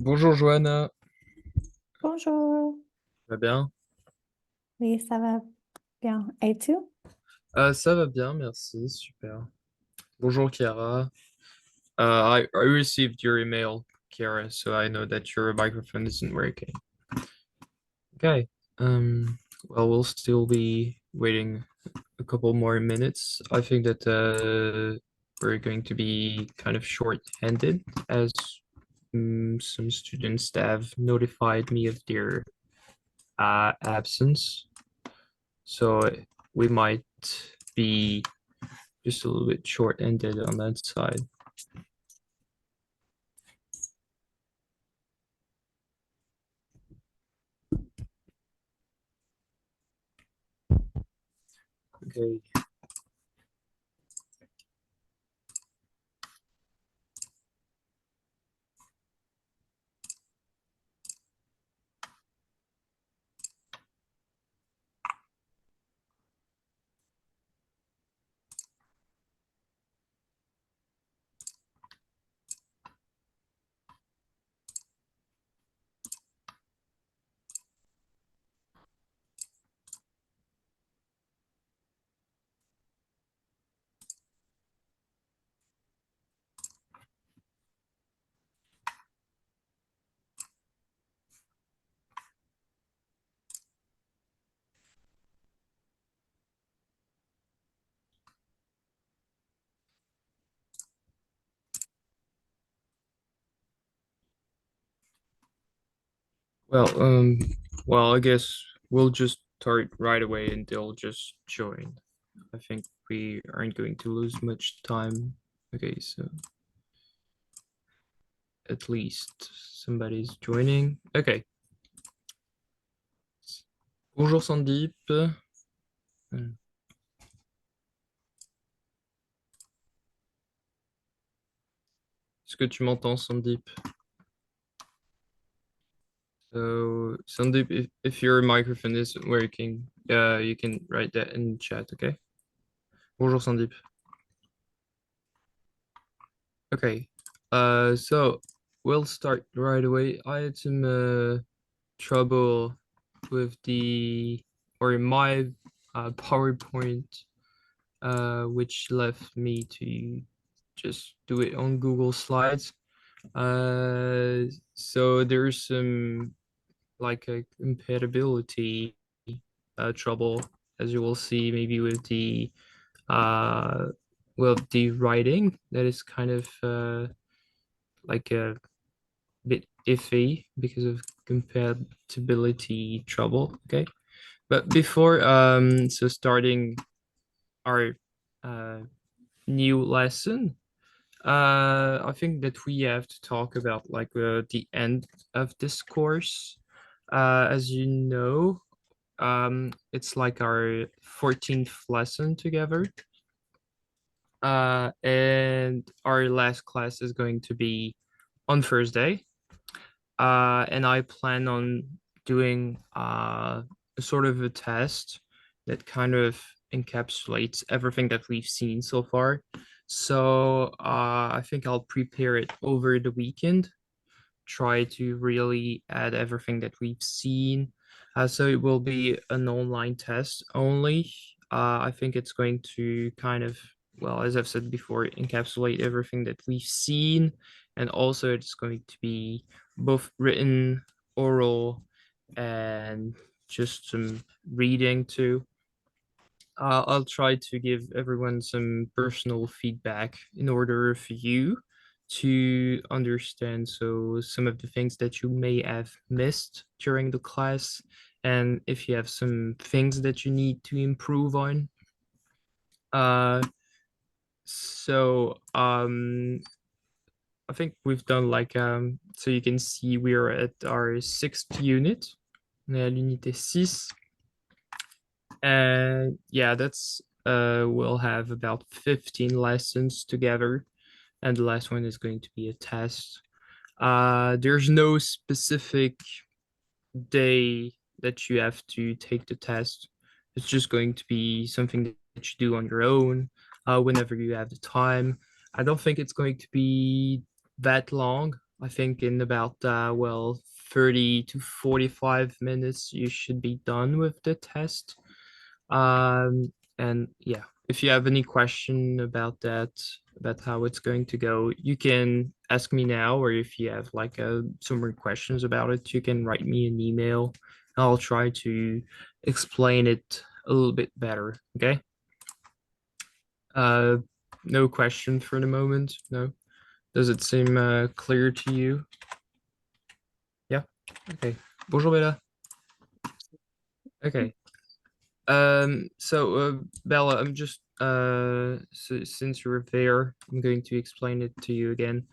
Bonjour Johanna, Bonjour. ça va bien? Oui, ça va bien. Et tu? Ça va bien, merci, super. Bonjour Chiara. I received your email, Chiara, so I know that your microphone isn't working. Okay. Well, we'll still be waiting a couple more minutes. I think that we're going to be kind of short-handed as some students have notified me of their absence. So we might be just a little bit short-ended on that side. Okay. Well, I guess we'll just start right away and they'll just join. I think we aren't going to lose much time. Okay, so at least somebody's joining. Okay. Bonjour Sandeep. Est-ce que tu m'entends, Sandeep? So, Sandeep, if your microphone isn't working, you can write that in chat, okay? Bonjour Sandeep. Okay. So we'll start right away. I had some trouble with the or my PowerPoint, which left me to just do it on Google Slides. So there's some like a compatibility trouble, as you will see, maybe with the writing that is kind of like a bit iffy because of compatibility trouble. Okay. But before so starting our uh new lesson, I think that we have to talk about like the end of this course. As you know, it's like our 14th lesson together. And our last class is going to be on Thursday. And I plan on doing a sort of a test that kind of encapsulates everything that we've seen so far. So I think I'll prepare it over the weekend, try to really add everything that we've seen. So it will be an online test only. I think it's going to kind of, well, as I've said before, encapsulate everything that we've seen. And also it's going to be both written, oral, and just some reading too. I'll try to give everyone some personal feedback in order for you to understand so some of the things that you may have missed during the class, and if you have some things that you need to improve on. Uh, so I think we've done like so you can see we're at our sixth unit, on est à l'unité 6. And yeah, that's we'll have about 15 lessons together, and the last one is going to be a test. There's no specific day that you have to take the test. It's just going to be something that you do on your own, whenever you have the time. I don't think it's going to be that long. I think in about, 30 to 45 minutes, you should be done with the test. And yeah, if you have any question about that, about how it's going to go, you can ask me now, or if you have like some more questions about it, you can write me an email. I'll try to explain it a little bit better. Okay. Uh, no question for the moment. No. Does it seem clear to you? Yeah. Okay. Bonjour Bella. Okay. Bella, I'm just since you're there, I'm going to explain it to you again.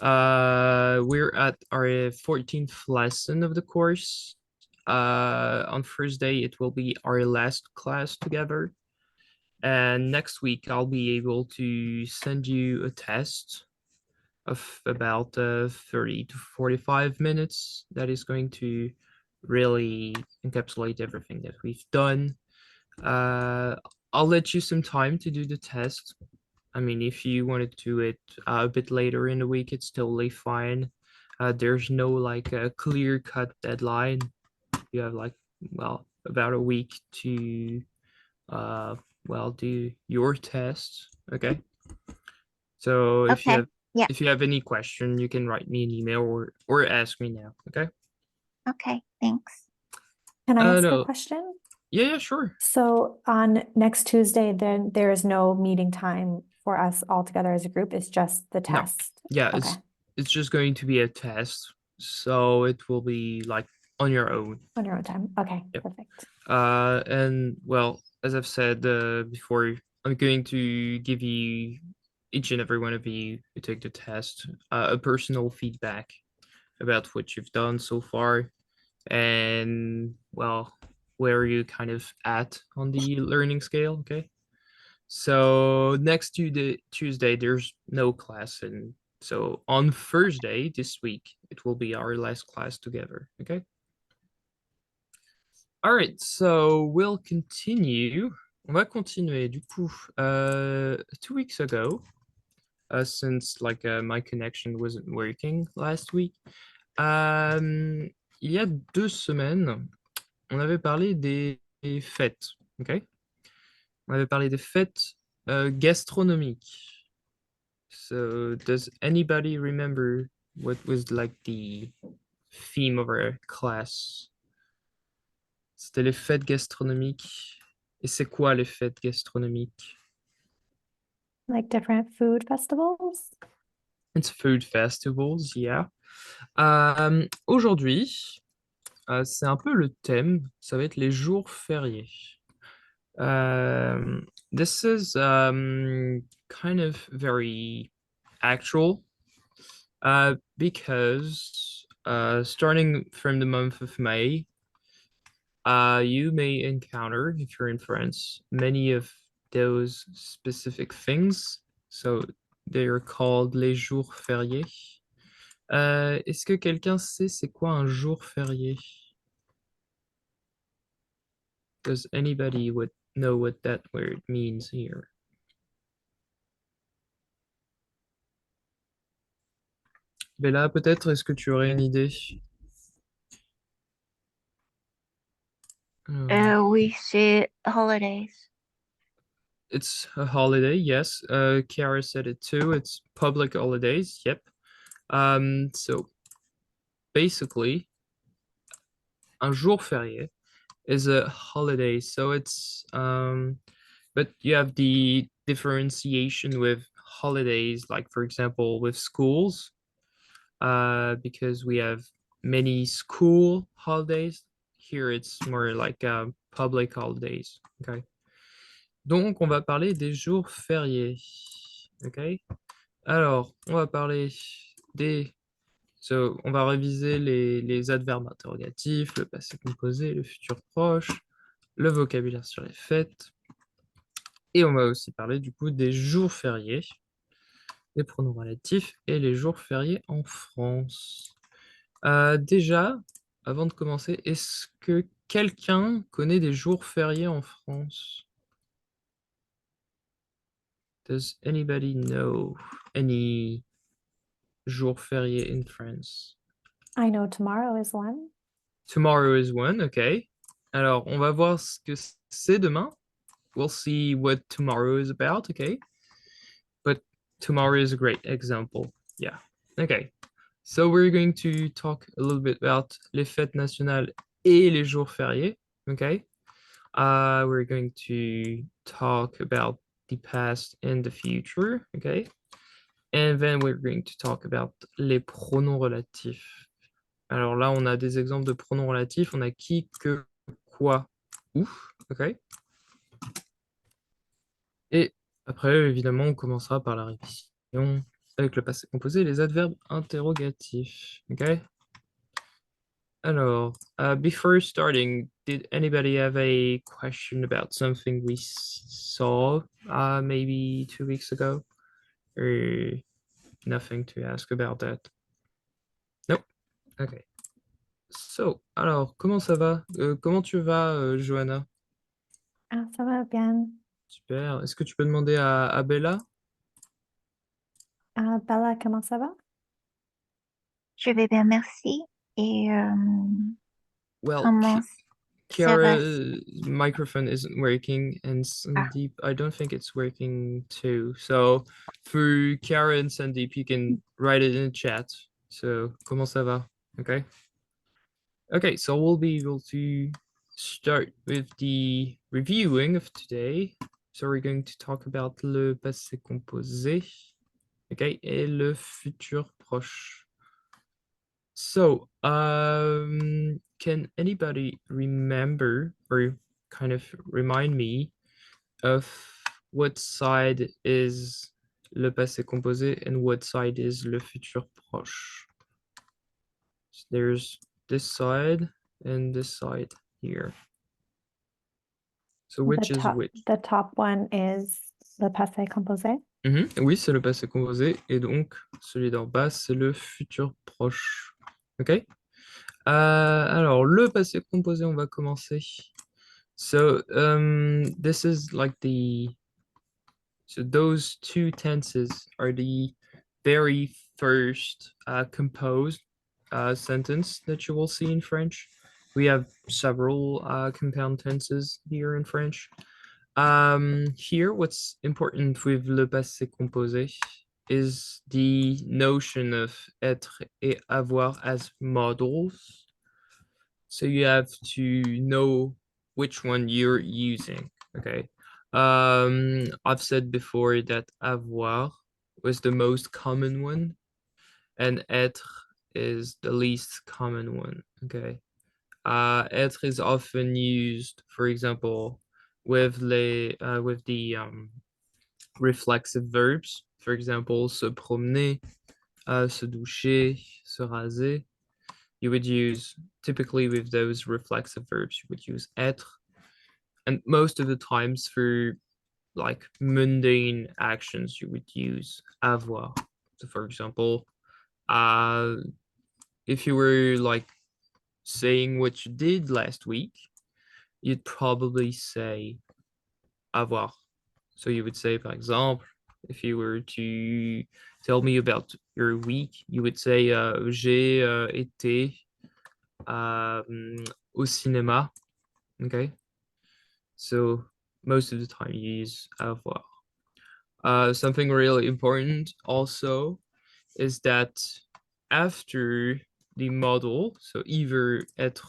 We're at our 14th lesson of the course. On Thursday, it will be our last class together. And next week, I'll be able to send you a test of about 30 to 45 minutes that is going to really encapsulate everything that we've done. uh, I'll let you some time to do the test. I mean, if you want to do it a bit later in the week, it's totally fine. There's no like a clear-cut deadline. You have like, well, about a week to uh, do your test. Okay. So Okay. Yeah. if you have any question, you can write me an email or ask me now. Okay. Okay. Thanks. Can I ask a No. question? Yeah, sure. So on next Tuesday, then there is no meeting time for us all together as a group. It's just the No. test. Yeah, Okay, it's just going to be a test, so it will be like on your own. on your own time. Okay, Yep. perfect. And well, as I've said before, I'm going to give you, each and every one of you who take the test, a personal feedback about what you've done so far, and well, where you kind of at on the learning scale. Okay. So next Tuesday, there's no class, and so on Thursday this week, it will be our last class together. Okay. All right, so we'll continue. On va continuer. Du coup, 2 weeks ago, since like my connection wasn't working last week, il y a 2 semaines, on avait parlé des fêtes. Ok. On avait parlé des fêtes gastronomiques. So, does anybody remember what was like the theme of our class? C'était les fêtes gastronomiques. Et c'est quoi les fêtes gastronomiques? Like different food festivals? It's food festivals, yeah. Aujourd'hui, c'est un peu le thème, ça va être les jours fériés. This is kind of very actual because starting from the month of May, you may encounter, if you're in France, many of those specific things. So they are called les jours fériés. Est-ce que quelqu'un sait c'est quoi un jour férié? Does anybody would know what that word means here? Bella, peut-être, est-ce que tu aurais une idée? We see holidays. It's a holiday, yes. Kiara said it too. It's public holidays. Yep. So basically, un jour férié is a holiday. So it's but you have the differentiation with holidays, like for example, with schools, because we have many school holidays. Here it's more like public holidays. Okay. Donc, on va parler des jours fériés. OK? Alors, on va parler des... So, on va réviser les adverbes interrogatifs, le passé composé, le futur proche, le vocabulaire sur les fêtes. Et on va aussi parler du coup des jours fériés, les pronoms relatifs et les jours fériés en France. Déjà, avant de commencer, est-ce que quelqu'un connaît des jours fériés en France? Does anybody know any jours fériés in France? I know tomorrow is one. Tomorrow is one, okay. Alors, on va voir ce que c'est demain. We'll see what tomorrow is about, okay? But tomorrow is a great example. Yeah. Okay. So we're going to talk a little bit about les fêtes nationales et les jours fériés, okay? We're going to talk about the past and the future, okay? And then we're going to talk about les pronoms relatifs. Alors là, on a des exemples de pronoms relatifs. On a qui, que, quoi, où, ok? Et après, évidemment, on commencera par la révision avec le passé composé et les adverbes interrogatifs, ok? Alors, before starting, did anybody have a question about something we saw maybe 2 weeks ago? Or nothing to ask about that? Nope. Okay. So, alors, comment ça va? Comment tu vas, Johanna? Ah, ça va bien. Super. Est-ce que tu peux demander à Bella? Ah, Bella, comment ça va? Je vais bien, merci. Et Well, comment ça va? Kiara's microphone isn't working, and Ah, Sandeep, I don't think it's working too. So, for Kiara and Sandeep, you can write it in the chat. So, comment ça va? Okay. Okay, so we'll be able to start with the reviewing of today. So we're going to talk about le passé composé, okay, et le futur proche. So, can anybody remember or kind of remind me of what side is le passé composé and what side is le futur proche? So there's this side and this side here. So which is which? The top one is le passé composé. Oui, c'est le passé composé. Et donc, celui d'en bas, c'est le futur proche. OK? Alors, le passé composé, on va commencer. So, this is like so those two tenses are the very first composed sentence that you will see in French. We have several compound tenses here in French. Here, what's important with le passé composé is the notion of être et avoir as models. So you have to know which one you're using, okay? I've said before that avoir was the most common one, and être is the least common one, okay? Être is often used, for example, with the reflexive verbs. For example, se promener, se doucher, se raser. You would use, typically with those reflexive verbs, you would use être. And most of the times for like mundane actions, you would use avoir. So for example, if you were like saying what you did last week, you'd probably say avoir. So you would say, par exemple, if you were to tell me about your week, you would say j'ai été au cinéma. Okay. So most of the time you use avoir. Something really important also is that after the model, so either être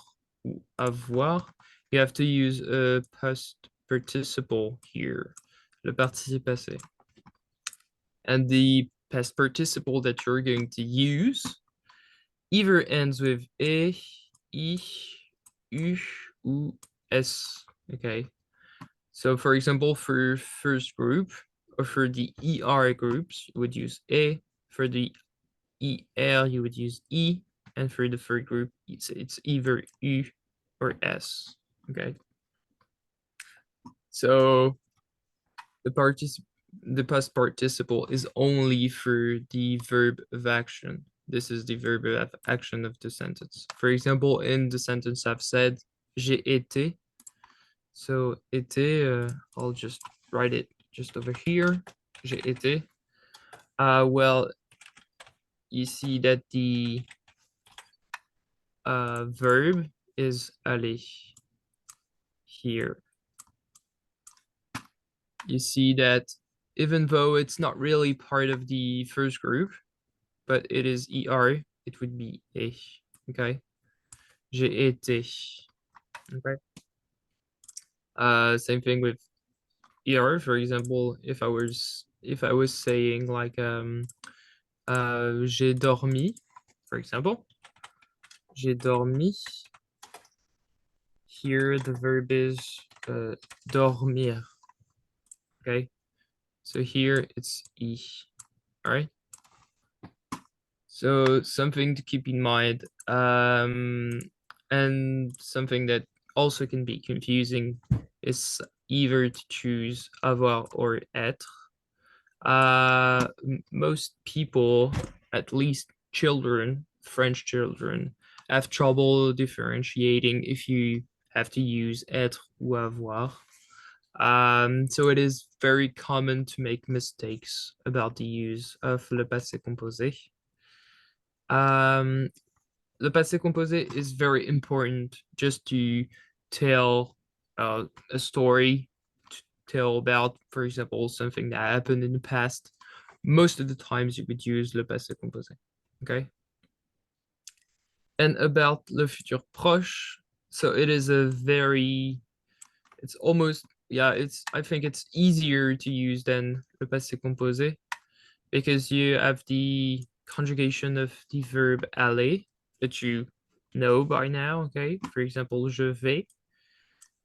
ou avoir, you have to use a past participle here, le participe passé. And the past participle that you're going to use either ends with e, I, u, ou s, okay? So for example, for first group, or for the ER groups, you would use E. For the ER, you would use E. And for the third group, it's either U or S, okay? So the past participle is only for the verb of action. This is the verb of action of the sentence. For example, in the sentence I've said, j'ai été. So été, I'll just write it just over here. J'ai été. Well, you see that the verb is aller here. You see that even though it's not really part of the first group, but it is er, it would be ich. Okay. J'ai été. Okay. Same thing with er. For example, if I was saying like j'ai dormi, for example, j'ai dormi. Here the verb is dormir. Okay, so here it's ich. All right. So something to keep in mind, and something that also can be confusing is either to choose avoir or être. Most people, at least children, French children, have trouble differentiating if you have to use être ou avoir. So it is very common to make mistakes about the use of le passé composé. Le passé composé is very important just to tell a story, to tell about, for example, something that happened in the past. Most of the times you would use le passé composé. Okay. And about le futur proche, so it is it's almost, yeah, I think it's easier to use than le passé composé because you have the conjugation of the verb aller that you know by now, okay? For example, je vais.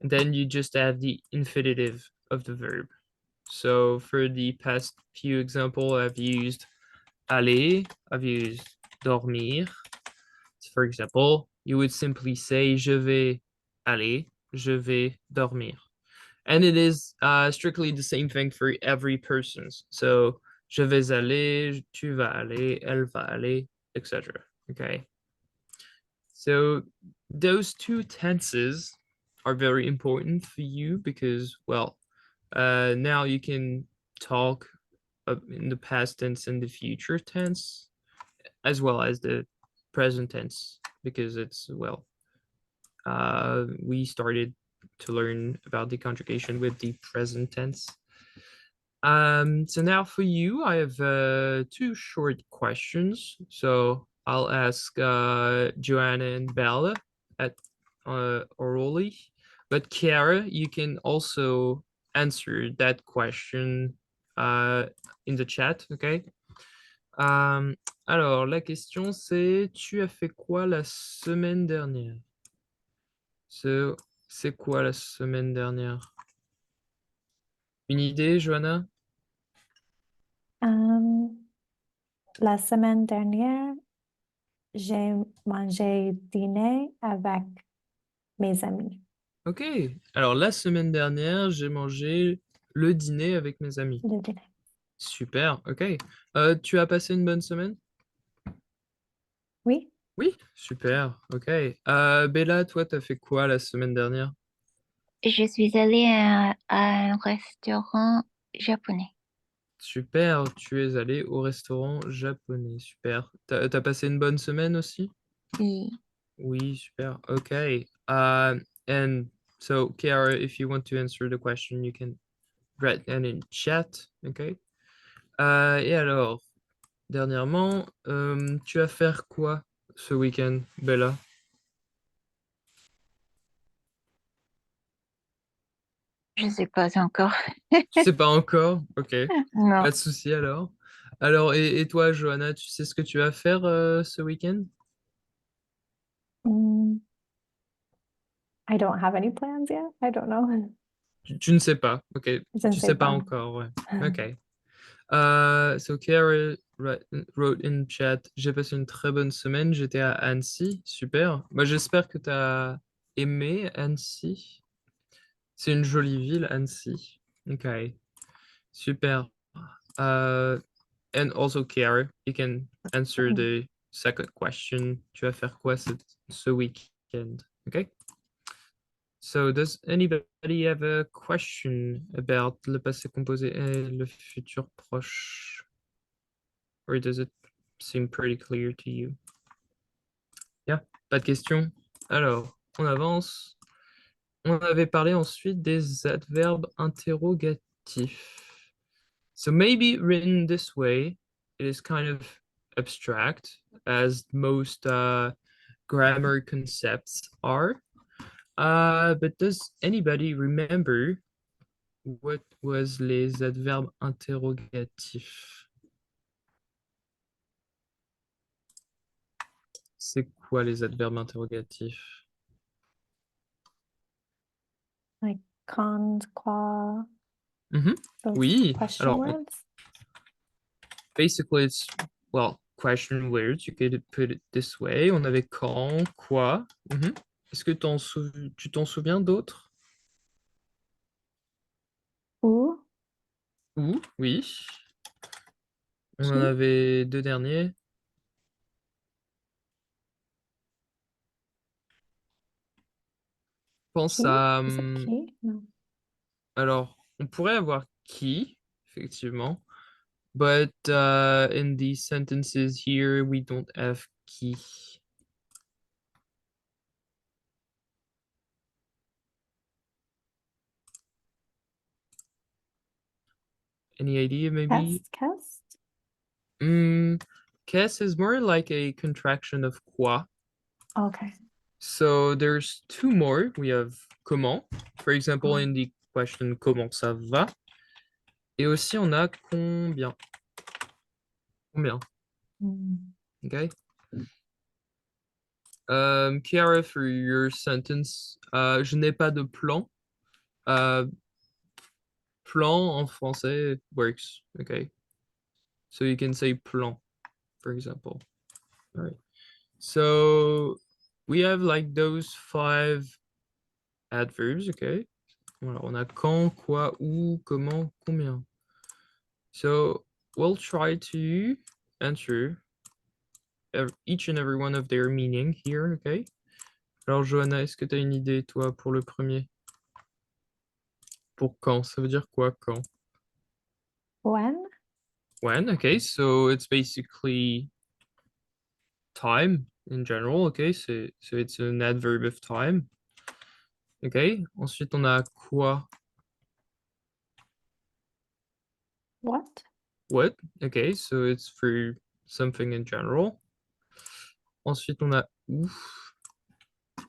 And then you just have the infinitive of the verb. So for the past few examples, I've used aller, I've used dormir. For example, you would simply say je vais aller, je vais dormir. And it is strictly the same thing for every person. So je vais aller, tu vas aller, elle va aller, etc. Okay. So those two tenses are very important for you because, well, now you can talk in the past tense and the future tense, as well as the present tense, because it's, well, we started to learn about the conjugation with the present tense. So now for you, I have two short questions. So I'll ask Joanna and Bella at orally, but Chiara, you can also answer that question in the chat, okay? Alors, la question c'est, tu as fait quoi la semaine dernière? So, c'est quoi la semaine dernière? Une idée, Joanna? La semaine dernière, j'ai mangé dîner avec mes amis. Ok. Alors, la semaine dernière, j'ai mangé le dîner avec mes amis. Le dîner. Super, ok. Tu as passé une bonne semaine? Oui, Oui, super, ok. Bella, toi, t'as fait quoi la semaine dernière? Je suis allée à un restaurant japonais. Super, tu es allé au restaurant japonais. Super. T'as passé une bonne semaine aussi? Oui. Oui, super. Ok. And so, Kiara, if you want to answer the question, you can write that in chat. Ok. Et alors, dernièrement, tu vas faire quoi ce week-end, Bella? Je sais pas encore. Tu sais pas encore? Ok. Non. Pas de souci alors. Alors, et toi, Johanna, tu sais ce que tu vas faire ce week-end? mm, I don't have any plans yet. I don't know. Tu ne sais pas. Ok. Je ne Tu sais sais pas pas. encore, ouais. Ok. So Kiara wrote in chat, j'ai passé une très bonne semaine, j'étais à Annecy, super. Bah, j'espère que tu as aimé Annecy. C'est une jolie ville, Annecy. Ok, super. And also Kiara, you can answer the second question. Tu vas faire quoi ce week-end? Okay. So does anybody have a question about le passé composé et le futur proche? Or does it seem pretty clear to you? Yeah, pas de questions? Alors, on avance. On avait parlé ensuite des adverbes interrogatifs. So maybe written this way, it is kind of abstract, as most grammar concepts are. But does anybody remember what was les adverbes interrogatifs? C'est quoi les adverbes interrogatifs? Like quand, quoi, Mhm. those Oui, question alors words. basically it's, well, question words, you could put it this way. On avait quand, quoi. Mhm. Est-ce que tu t'en souviens d'autres? Où, Où, oui. On en qui, avait deux derniers. Pense qui, à... is it qui? No. alors, on pourrait avoir qui, effectivement. But in these sentences here, we don't have qui. Any idea, maybe? Qu'est-ce? Qu'est is more like a contraction of quoi. Okay. So there's two more. We have comment, for example, in the question comment ça va. Et aussi on a combien. Combien, Mm. okay? Kiara, for your sentence, je n'ai pas de plan. Plan en français works, okay? So you can say plan, for example. All right. So we have like those 5 adverbs, okay? Voilà, on a quand, quoi, où, comment, combien. So we'll try to answer each and every one of their meaning here, okay? Alors, Johanna, est-ce que tu as une idée, toi, pour le premier? Pour quand? Ça veut dire quoi, quand? When? When, okay, so it's basically time in general, okay? So it's an adverb of time. Okay, ensuite on a quoi? What? What? Okay, so it's for something in general. Ensuite on a où.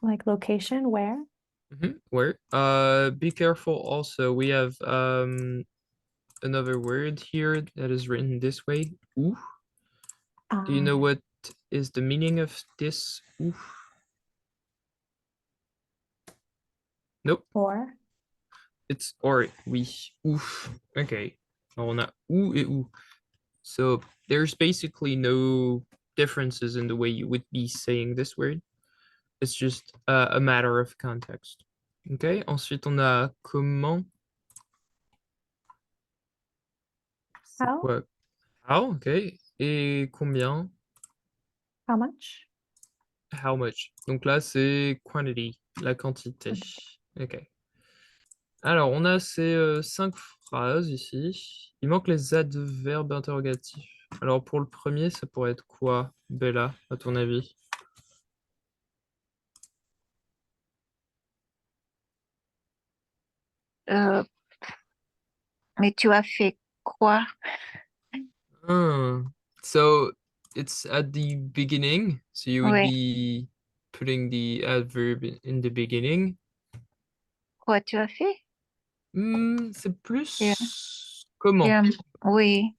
Like location, where? Where? Be careful also. We have another word here that is written this way. Où. Do you know Okay. what is the meaning of this où? Nope. Or? It's or oui. Ouf. Okay. Alors, on a où et où. So there's basically no differences in the way you would be saying this word. It's just a matter of context. Okay. Ensuite, on a comment. C'est How? quoi? How, okay. Et combien? How much? How much? Donc là, c'est quantity, la quantité. Quantity. Ok. Alors, on a ces 5 phrases ici. Il manque les adverbes interrogatifs. Alors, pour le premier, ça pourrait être quoi, Bella, à ton avis? Euh, mais tu as fait quoi? Ah, so it's at the beginning. So you would Oui, be putting the adverb in the beginning. quoi tu as fait? C'est Yeah. plus comment? Yeah. Oui,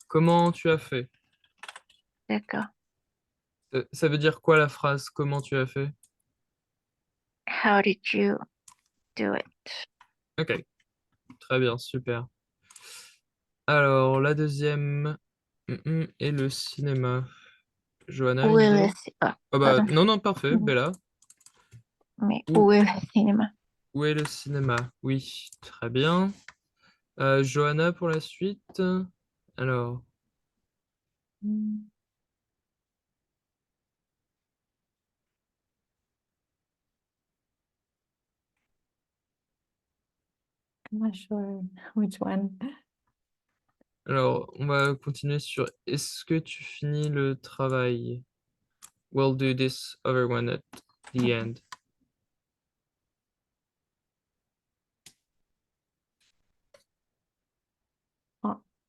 Comment tu as fait? d'accord. Ça veut dire quoi la phrase comment tu as fait? How did you do it? Ok, très bien, super. Alors, la deuxième est le cinéma. Johanna, Où une est le idée? ah, Ah bah, pardon. non, non, parfait, Bella. Mais Où, où est le cinéma? où est le cinéma? Oui, très bien. Johanna pour la suite. Alors, Mm, I'm not sure which one. Alors, on va continuer sur est-ce que tu finis le travail? We'll do this other one at the Okay. end.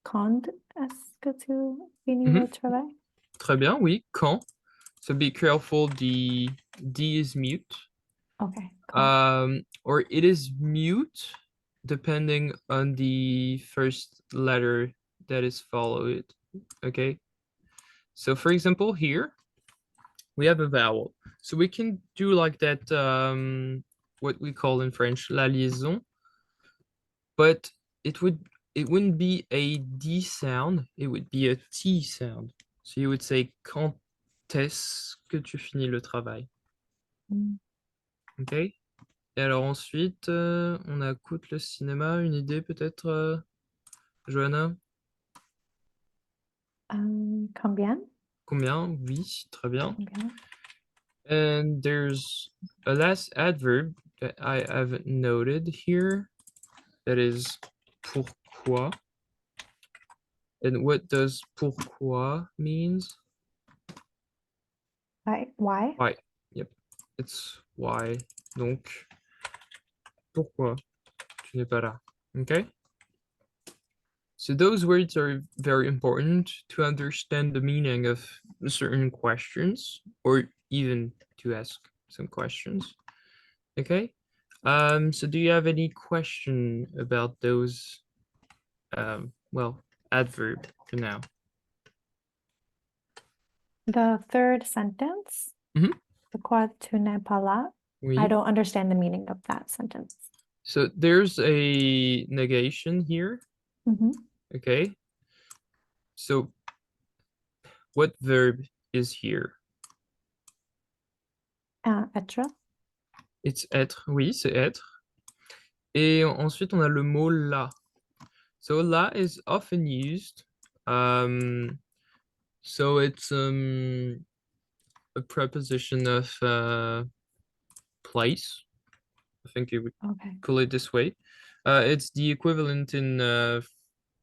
Quand est-ce que tu finis le travail? Très bien, oui. Quand? So be careful, the D is mute. Okay. Quand. Or it is mute depending on the first letter that is followed. Okay. So for example, here we have a vowel. So we can do like that, what we call in French, la liaison, but it wouldn't be a D sound, it would be a T sound. So you would say quand est-ce que tu finis le travail? Mm. Ok. Et alors ensuite, on a écoute le cinéma, une idée peut-être, Johanna? Combien? Combien? Oui, très bien. Combien? And there's a last adverb that I have noted here that is pourquoi. And what does pourquoi means? Why? Why. Yep, it's why. Donc, pourquoi tu n'es pas là? Okay? So those words are very important to understand the meaning of certain questions or even to ask some questions. Okay. So do you have any question about those well, adverb for now? The third sentence. Mhm. Pourquoi tu n'es pas là? Oui. I don't understand the meaning of that sentence. So there's a negation here. Mhm. Okay. So what verb is here? Être. It's être. Oui, c'est être. Et ensuite, on a le mot là. So là is often used. So it's a preposition of place. I think you would Okay. call it this way. It's the equivalent in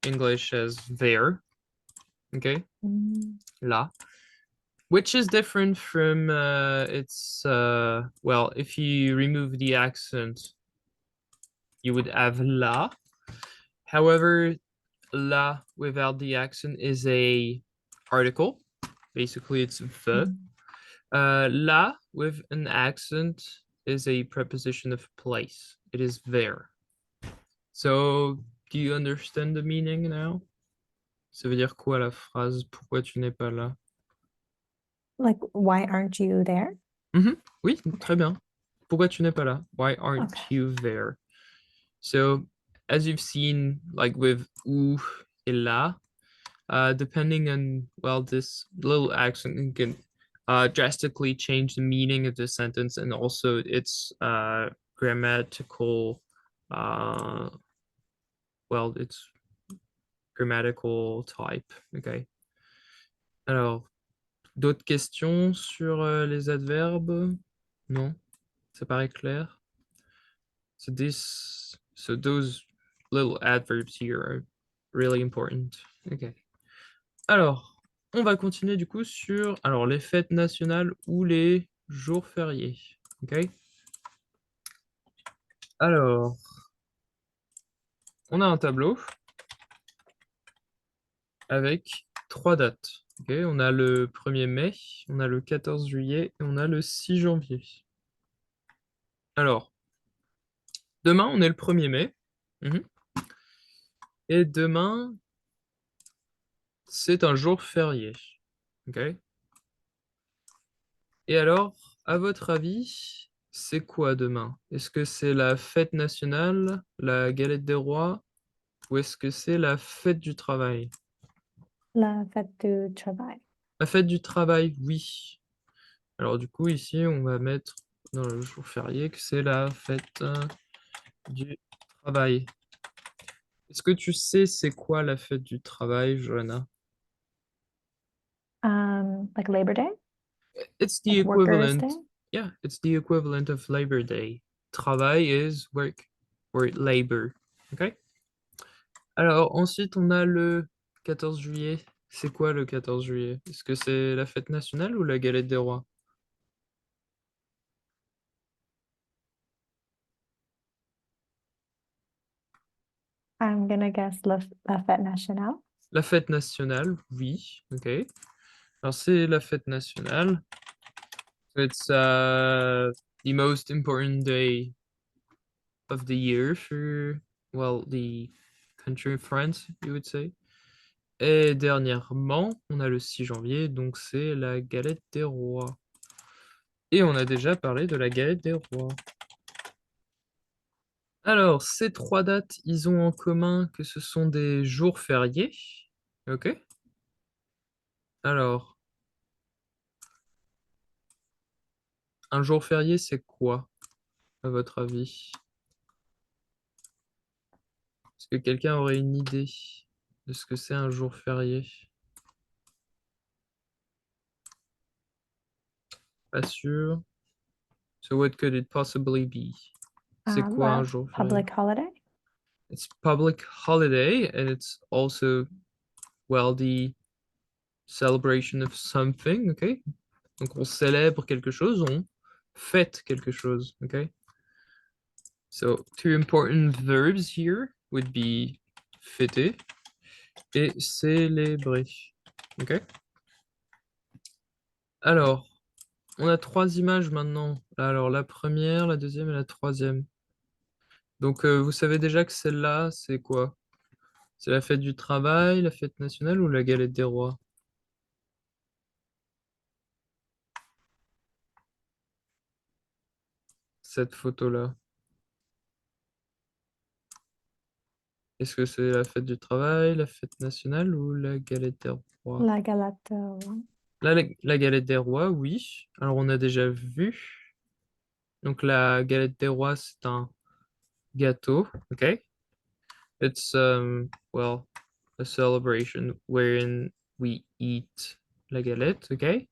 English as there. Okay, là. Which is different from its well, if you remove the accent, you would have la. However, la without the accent is a article. Basically, it's the. La with an accent is a preposition of place. It is there. So, do you understand the meaning now? Ça veut dire quoi la phrase pourquoi tu n'es pas là? Like, why aren't you there? Oui, très bien. Pourquoi tu n'es pas là? Why aren't Okay. you there? So, as you've seen, like with ou et là, depending on, well, this little accent can drastically change the meaning of the sentence and also its grammatical, well, its grammatical type. Okay. Alors, d'autres questions sur les adverbes? Non? Ça paraît clair? So those little adverbs here are really important. Okay. Alors, on va continuer du coup sur les fêtes nationales ou les jours fériés. Ok. Alors, on a un tableau avec 3 dates. Ok, on a le 1er mai, on a le 14 juillet et on a le 6 janvier. Alors, demain, on est le 1er mai. Et demain, c'est un jour férié. Ok. Et alors, à votre avis, c'est quoi demain? Est-ce que c'est la fête nationale, la galette des rois, ou est-ce que c'est la fête du travail? La fête du travail. La fête du travail, oui. Alors du coup, ici, on va mettre dans le jour férié que c'est la fête du travail. Est-ce que tu sais c'est quoi la fête du travail, Joanna? Like Labor Day? It's the Like Workers' equivalent. Day? Yeah, it's the equivalent of Labor Day. Travail is work or labor. Okay? Alors ensuite, on a le 14 juillet. C'est quoi le 14 juillet? Est-ce que c'est la fête nationale ou la galette des rois? I'm gonna guess la fête nationale. La fête nationale, oui. Ok. Alors c'est la fête nationale. So it's the most important day of the year for, well, the country of France, you would say. Et dernièrement, on a le 6 janvier, donc c'est la galette des rois. Et on a déjà parlé de la galette des rois. Alors, ces trois dates, ils ont en commun que ce sont des jours fériés. Ok? Alors, un jour férié, c'est quoi, à votre avis? Est-ce que quelqu'un aurait une idée de ce que c'est un jour férié? Pas sûr. So what could it possibly be? C'est quoi un Well, jour férié? public holiday. It's public holiday and it's also, well, the celebration of something, ok? Donc on célèbre quelque chose, on fête quelque chose, ok? So two important verbs here would be fêter et célébrer, ok? Alors, on a trois images maintenant. Alors la première, la deuxième et la troisième. Donc vous savez déjà que celle-là, c'est quoi? C'est la fête du travail, la fête nationale ou la galette des rois? Cette photo-là. Est-ce que c'est la fête du travail, la fête nationale ou la galette des rois? La galette. Ouais. Là, la galette des rois, oui. Alors, on a déjà vu. Donc, la galette des rois, c'est un gâteau, ok? It's, well, a celebration wherein we eat la galette, ok?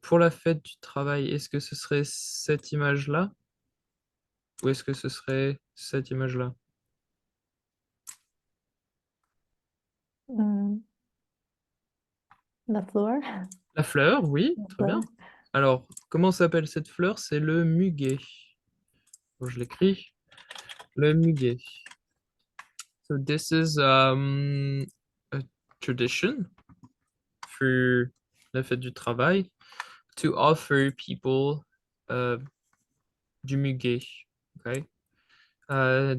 Pour la fête du travail, est-ce que ce serait cette image-là? Ou est-ce que ce serait cette image-là? Mm, la fleur. La fleur, oui, La très fleur. bien. Alors, comment s'appelle cette fleur? C'est le muguet. Bon, je l'écris. Le muguet. So this is a tradition for la fête du travail to offer people uh, du muguet. Okay.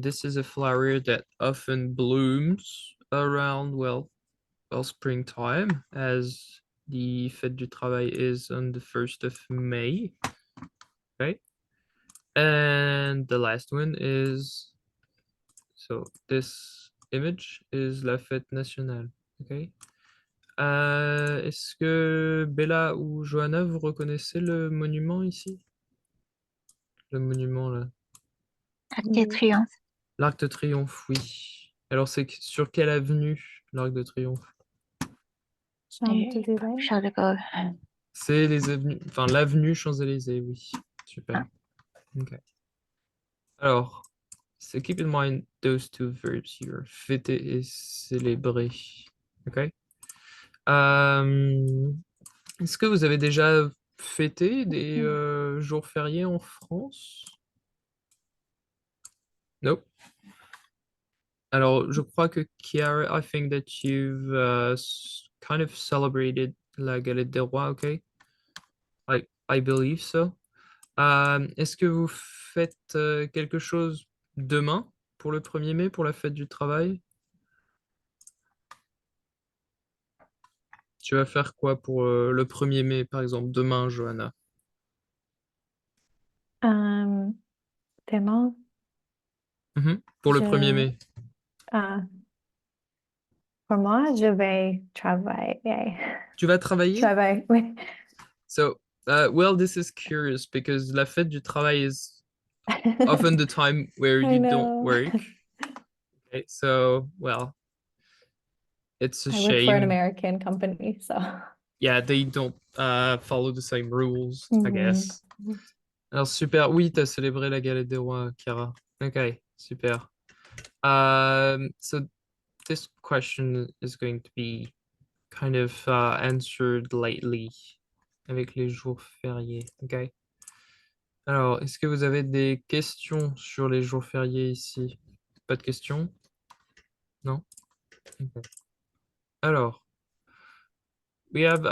This is a flower that often blooms around, well, springtime, as the fête du travail is on the 1st of May. Okay. And the last one is, so this image is la fête nationale. Okay. Est-ce que Bella ou Johanna, vous reconnaissez le monument ici? Le monument là. Arc de Mm, Triomphe. L'Arc de Triomphe, oui. Alors c'est sur quelle avenue l'Arc de Triomphe? Champs-Élysées. Charles de Gaulle. C'est les avenues, enfin l'avenue Champs-Élysées, oui. Super. Ok. Alors, so keep in mind those two verbs here, fêter et célébrer. Ok. Est-ce que vous avez déjà fêté des jours fériés en France? Nope. Alors, je crois que Kiara, I think that you've kind of celebrated la galette des rois, okay? I believe so. Est-ce que vous faites quelque chose demain pour le 1er mai, pour la fête du travail? Tu vas faire quoi pour le 1er mai, par exemple, demain, Johanna? Demain, Mhm. Pour le 1er je, mai. ah, pour moi, je vais travailler. Tu vas travailler? Travailler, oui. So, well, this is curious because la fête du travail is often the time where I you don't know. work. Okay, so, well, it's a I work for an shame. American company, so. Yeah, they don't follow the same rules, I Mhm. guess. Alors, super. Oui, t'as célébré la galette des rois, Chiara. Ok, super. So this question is going to be kind of answered lately avec les jours fériés, okay? Alors, est-ce que vous avez des questions sur les jours fériés ici? Pas de questions? Non? Okay. Alors, we have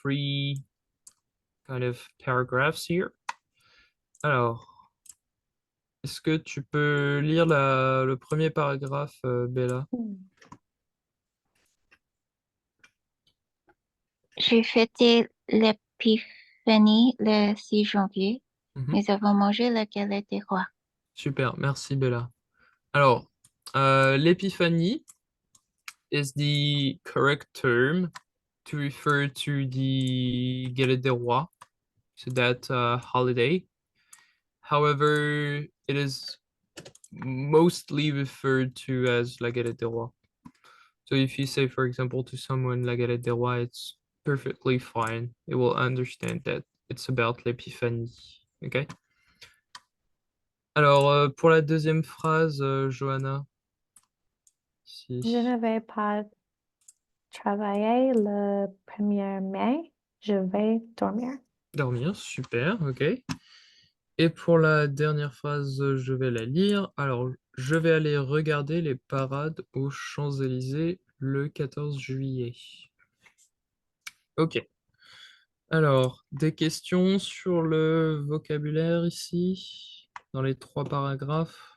three kind of paragraphs here. Alors, est-ce que tu peux lire le premier paragraphe, Bella? J'ai fêté l'épiphanie le 6 janvier. Mhm. Nous avons mangé la galette des rois. Super, merci Bella. Alors, l'épiphanie is the correct term to refer to the Galette des Rois, so that holiday. However, it is mostly referred to as La Galette des Rois. So if you say, for example, to someone La Galette des Rois, it's perfectly fine. It will understand that it's about l'épiphanie. Okay? Alors, pour la deuxième phrase, Johanna. Je ne vais pas travailler le 1er mai. Je vais dormir. Dormir, super, ok. Et pour la dernière phrase, je vais la lire. Alors, je vais aller regarder les parades aux Champs-Élysées le 14 juillet. Ok. Alors, des questions sur le vocabulaire ici, dans les 3 paragraphes?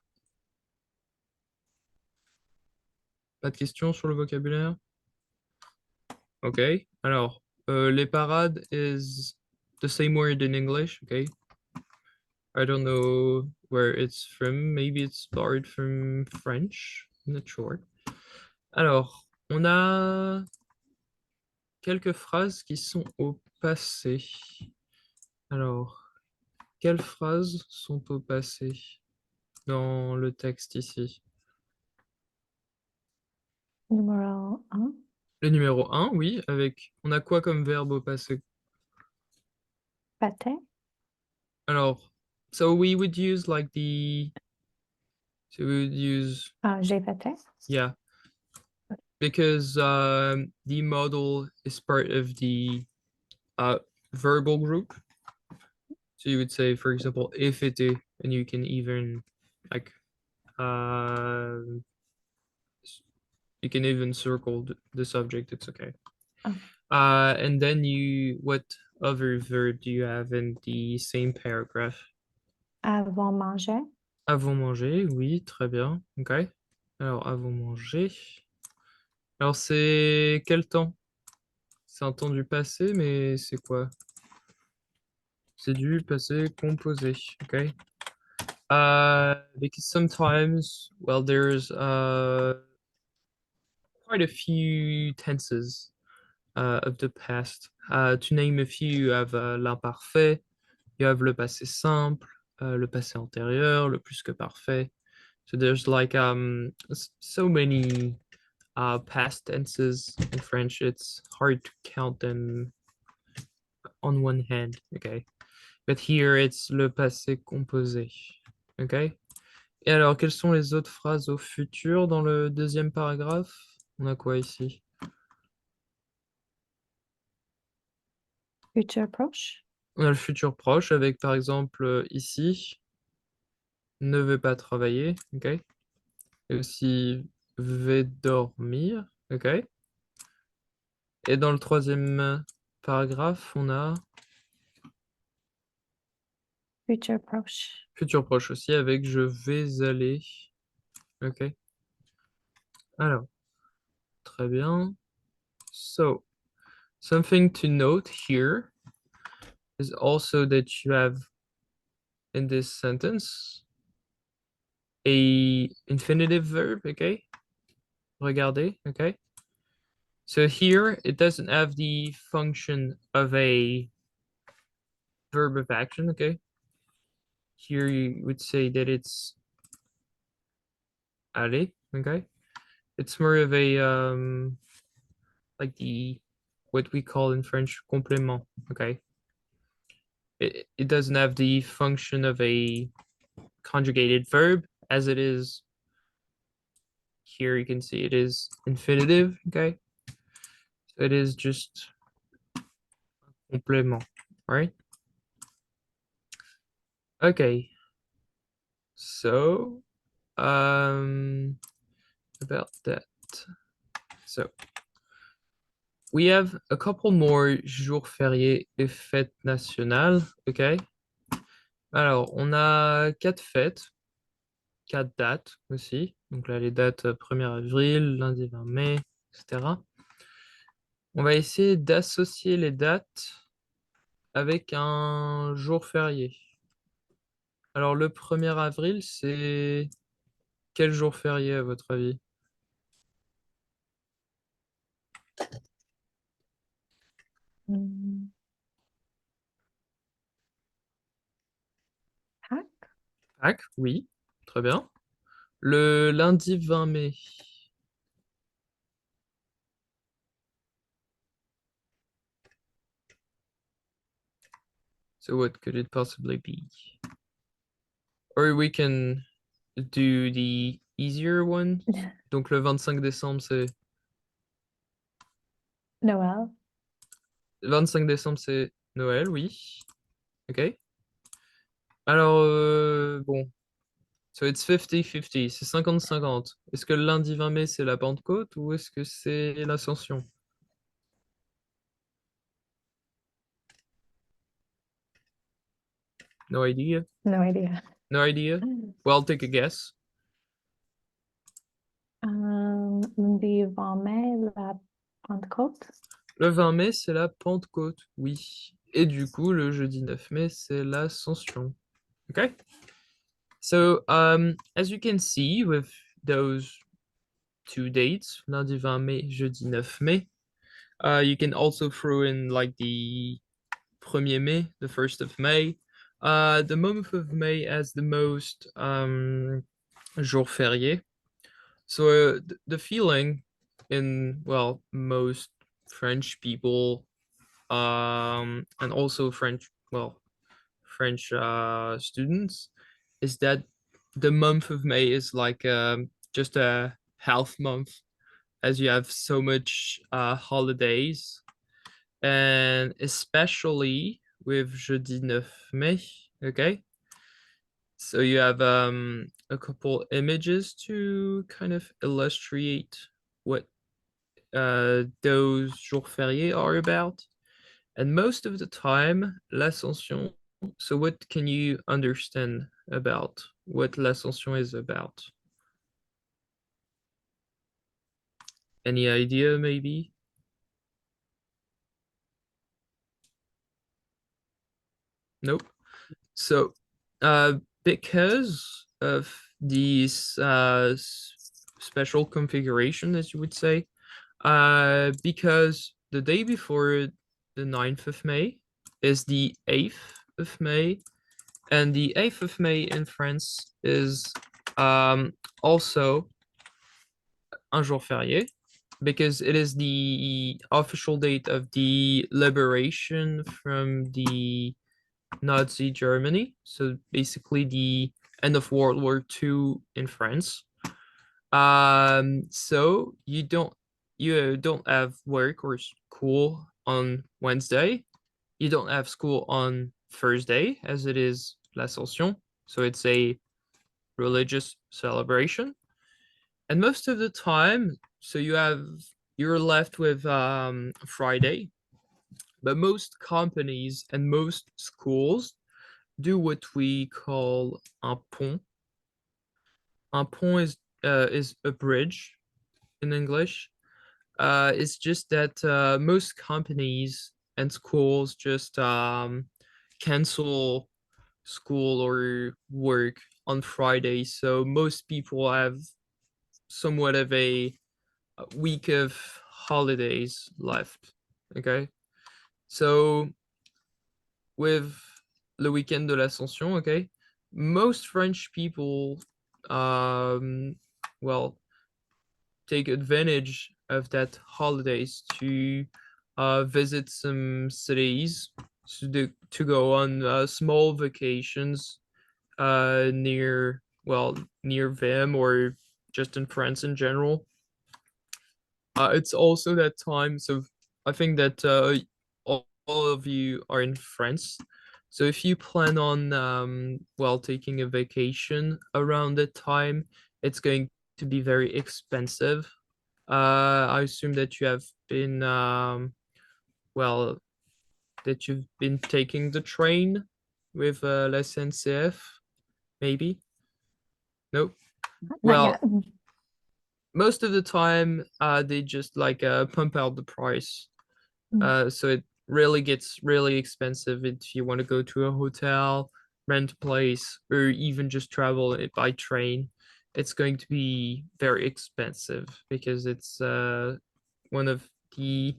Pas de questions sur le vocabulaire? Ok. Alors, les parades is the same word in English, okay? I don't know where it's from. Maybe it's borrowed from French. I'm not sure. Alors, on a quelques phrases qui sont au passé. Alors, quelles phrases sont au passé dans le texte ici? Numéro 1. Le numéro 1, oui, avec... On a quoi comme verbe au passé? Fêter. Alors, so we would use like the... So we would use... Ah, j'ai fêté. Yeah. Because the modal is part of the verbal group. So you would say, for example, if it is, and you can even like you can even circle the subject, it's okay. Oh. And then what other verb do you have in the same paragraph? Avant manger. Avant manger, oui, très bien. Ok. Alors, avant manger. Alors, c'est quel temps? C'est un temps du passé, mais c'est quoi? C'est du passé composé. Ok. Because sometimes, well, there's quite a few tenses of the past. To name a few, you have l'imparfait, you have le passé simple, le passé antérieur, le plus que parfait. So there's like so many past tenses in French, it's hard to count them on one hand, okay? But here it's le passé composé, okay? Et alors, quelles sont les autres phrases au futur dans le deuxième paragraphe? On a quoi ici? Futur proche. On a le futur proche avec, par exemple, ici, ne veut pas travailler, ok? Et aussi, vais dormir, ok? Et dans le troisième paragraphe, on a Futur proche. futur proche aussi avec je vais aller, ok? Alors, très bien. So, something to note here is also that you have in this sentence a infinitive verb, okay? Regardez, okay? So here it doesn't have the function of a verb of action, okay? Here you would say that it's aller, okay? It's more of a like the what we call in French complément, okay? It doesn't have the function of a conjugated verb as it is here you can see it is infinitive, okay? So it is just complément, right? Okay. So, about that. So, we have a couple more jours fériés et fêtes nationales, ok? Alors, on a 4 fêtes, 4 dates aussi. Donc là, les dates 1er avril, lundi 20 mai, etc. On va essayer d'associer les dates avec un jour férié. Alors, le 1er avril, c'est quel jour férié à votre avis? Mm. Pâques? Pâques, oui, très bien. Le lundi 20 mai. So what could it possibly be? Or we can do the easier one. Donc le 25 décembre, c'est... Noël? Le 25 décembre, c'est Noël, oui. Ok. Alors, bon. So it's 50-50, c'est 50-50. Est-ce que le lundi 20 mai, c'est la Pentecôte ou est-ce que c'est l'Ascension? No idea. No idea. No idea. Well, take a guess. Lundi 20 mai, la Pentecôte? Le 20 mai, c'est la Pentecôte, oui. Et du coup, le jeudi 9 mai, c'est l'Ascension. Okay? So, as you can see with those 2 dates, lundi 20 mai, jeudi 9 mai, you can also throw in like the 1er mai, the 1st of May. The month of May has the most jours fériés. So the feeling in, well, most French people and also French students is that the month of May is like just a half month, as you have so much holidays, and especially with jeudi 9 mai. Okay, so you have a couple images to kind of illustrate what those jours fériés are about. And most of the time, l'Ascension. So what can you understand about what l'Ascension is about? Any idea, maybe? Nope. So, because of these special configuration, as you would say, because the day before the 9th of May is the 8th of May, and the 8th of May in France is also un jour férié, because it is the official date of the liberation from the Nazi Germany. So basically the end of World War II in France. So you don't have work or school on Wednesday. You don't have school on Thursday, as it is l'Ascension. So it's a religious celebration. And most of the time, so you're left with Friday, but most companies and most schools do what we call un pont. Un pont is a bridge in English. It's just that most companies and schools just cancel school or work on Friday, so most people have somewhat of a week of holidays left. Okay, so with le weekend de l'Ascension, okay, most French people, well, take advantage of that holidays to visit some cities, to go on small vacations near them, or just in France in general. It's also that time, so I think that all of you are in France. So if you plan on well taking a vacation around that time, it's going to be very expensive. I assume that you have been well that you've been taking the train with la SNCF, maybe? Nope. Not Well, yet. most of the time they just like pump out the price. So it really gets really expensive if you want to go to a hotel, rent a place, or even just travel it by train. It's going to be very expensive because it's one of the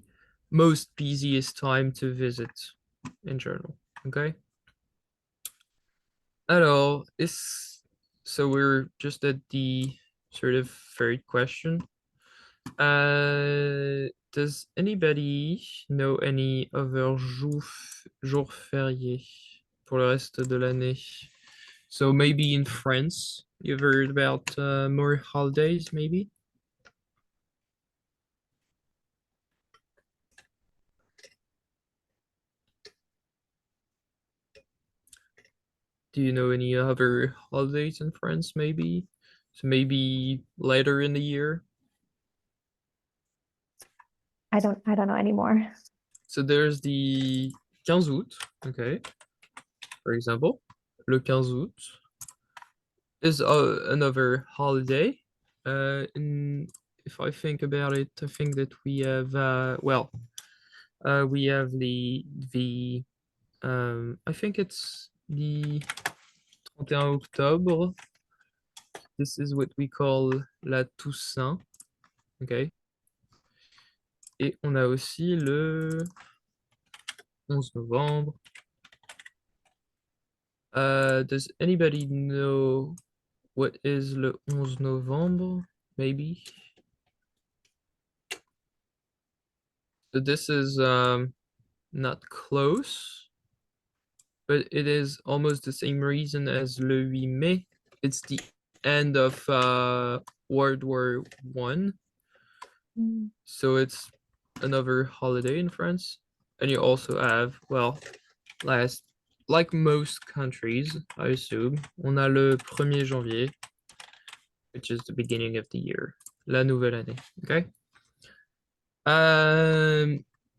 most busiest time to visit in general. Okay. Alors, so we're just at the sort of third question. Does anybody know any other jours fériés pour le reste de l'année? So maybe in France, you've heard about more holidays, maybe? Do you know any other holidays in France, maybe? So maybe later in the year? I don't know anymore. So there's the 15 août, okay, for example. Le 15 août is another holiday. If I think about it, I think that we have we have the I think it's the 31 octobre. This is what we call la Toussaint. Okay. Et on a aussi le 11 novembre. Does anybody know what is le 11 novembre? Maybe. So this is not close, but it is almost the same reason as le 8 mai. It's the end of World War One, so it's another holiday in France. And you also have, well, like most countries, I assume, on a le 1er janvier, which is the beginning of the year, la nouvelle année, okay?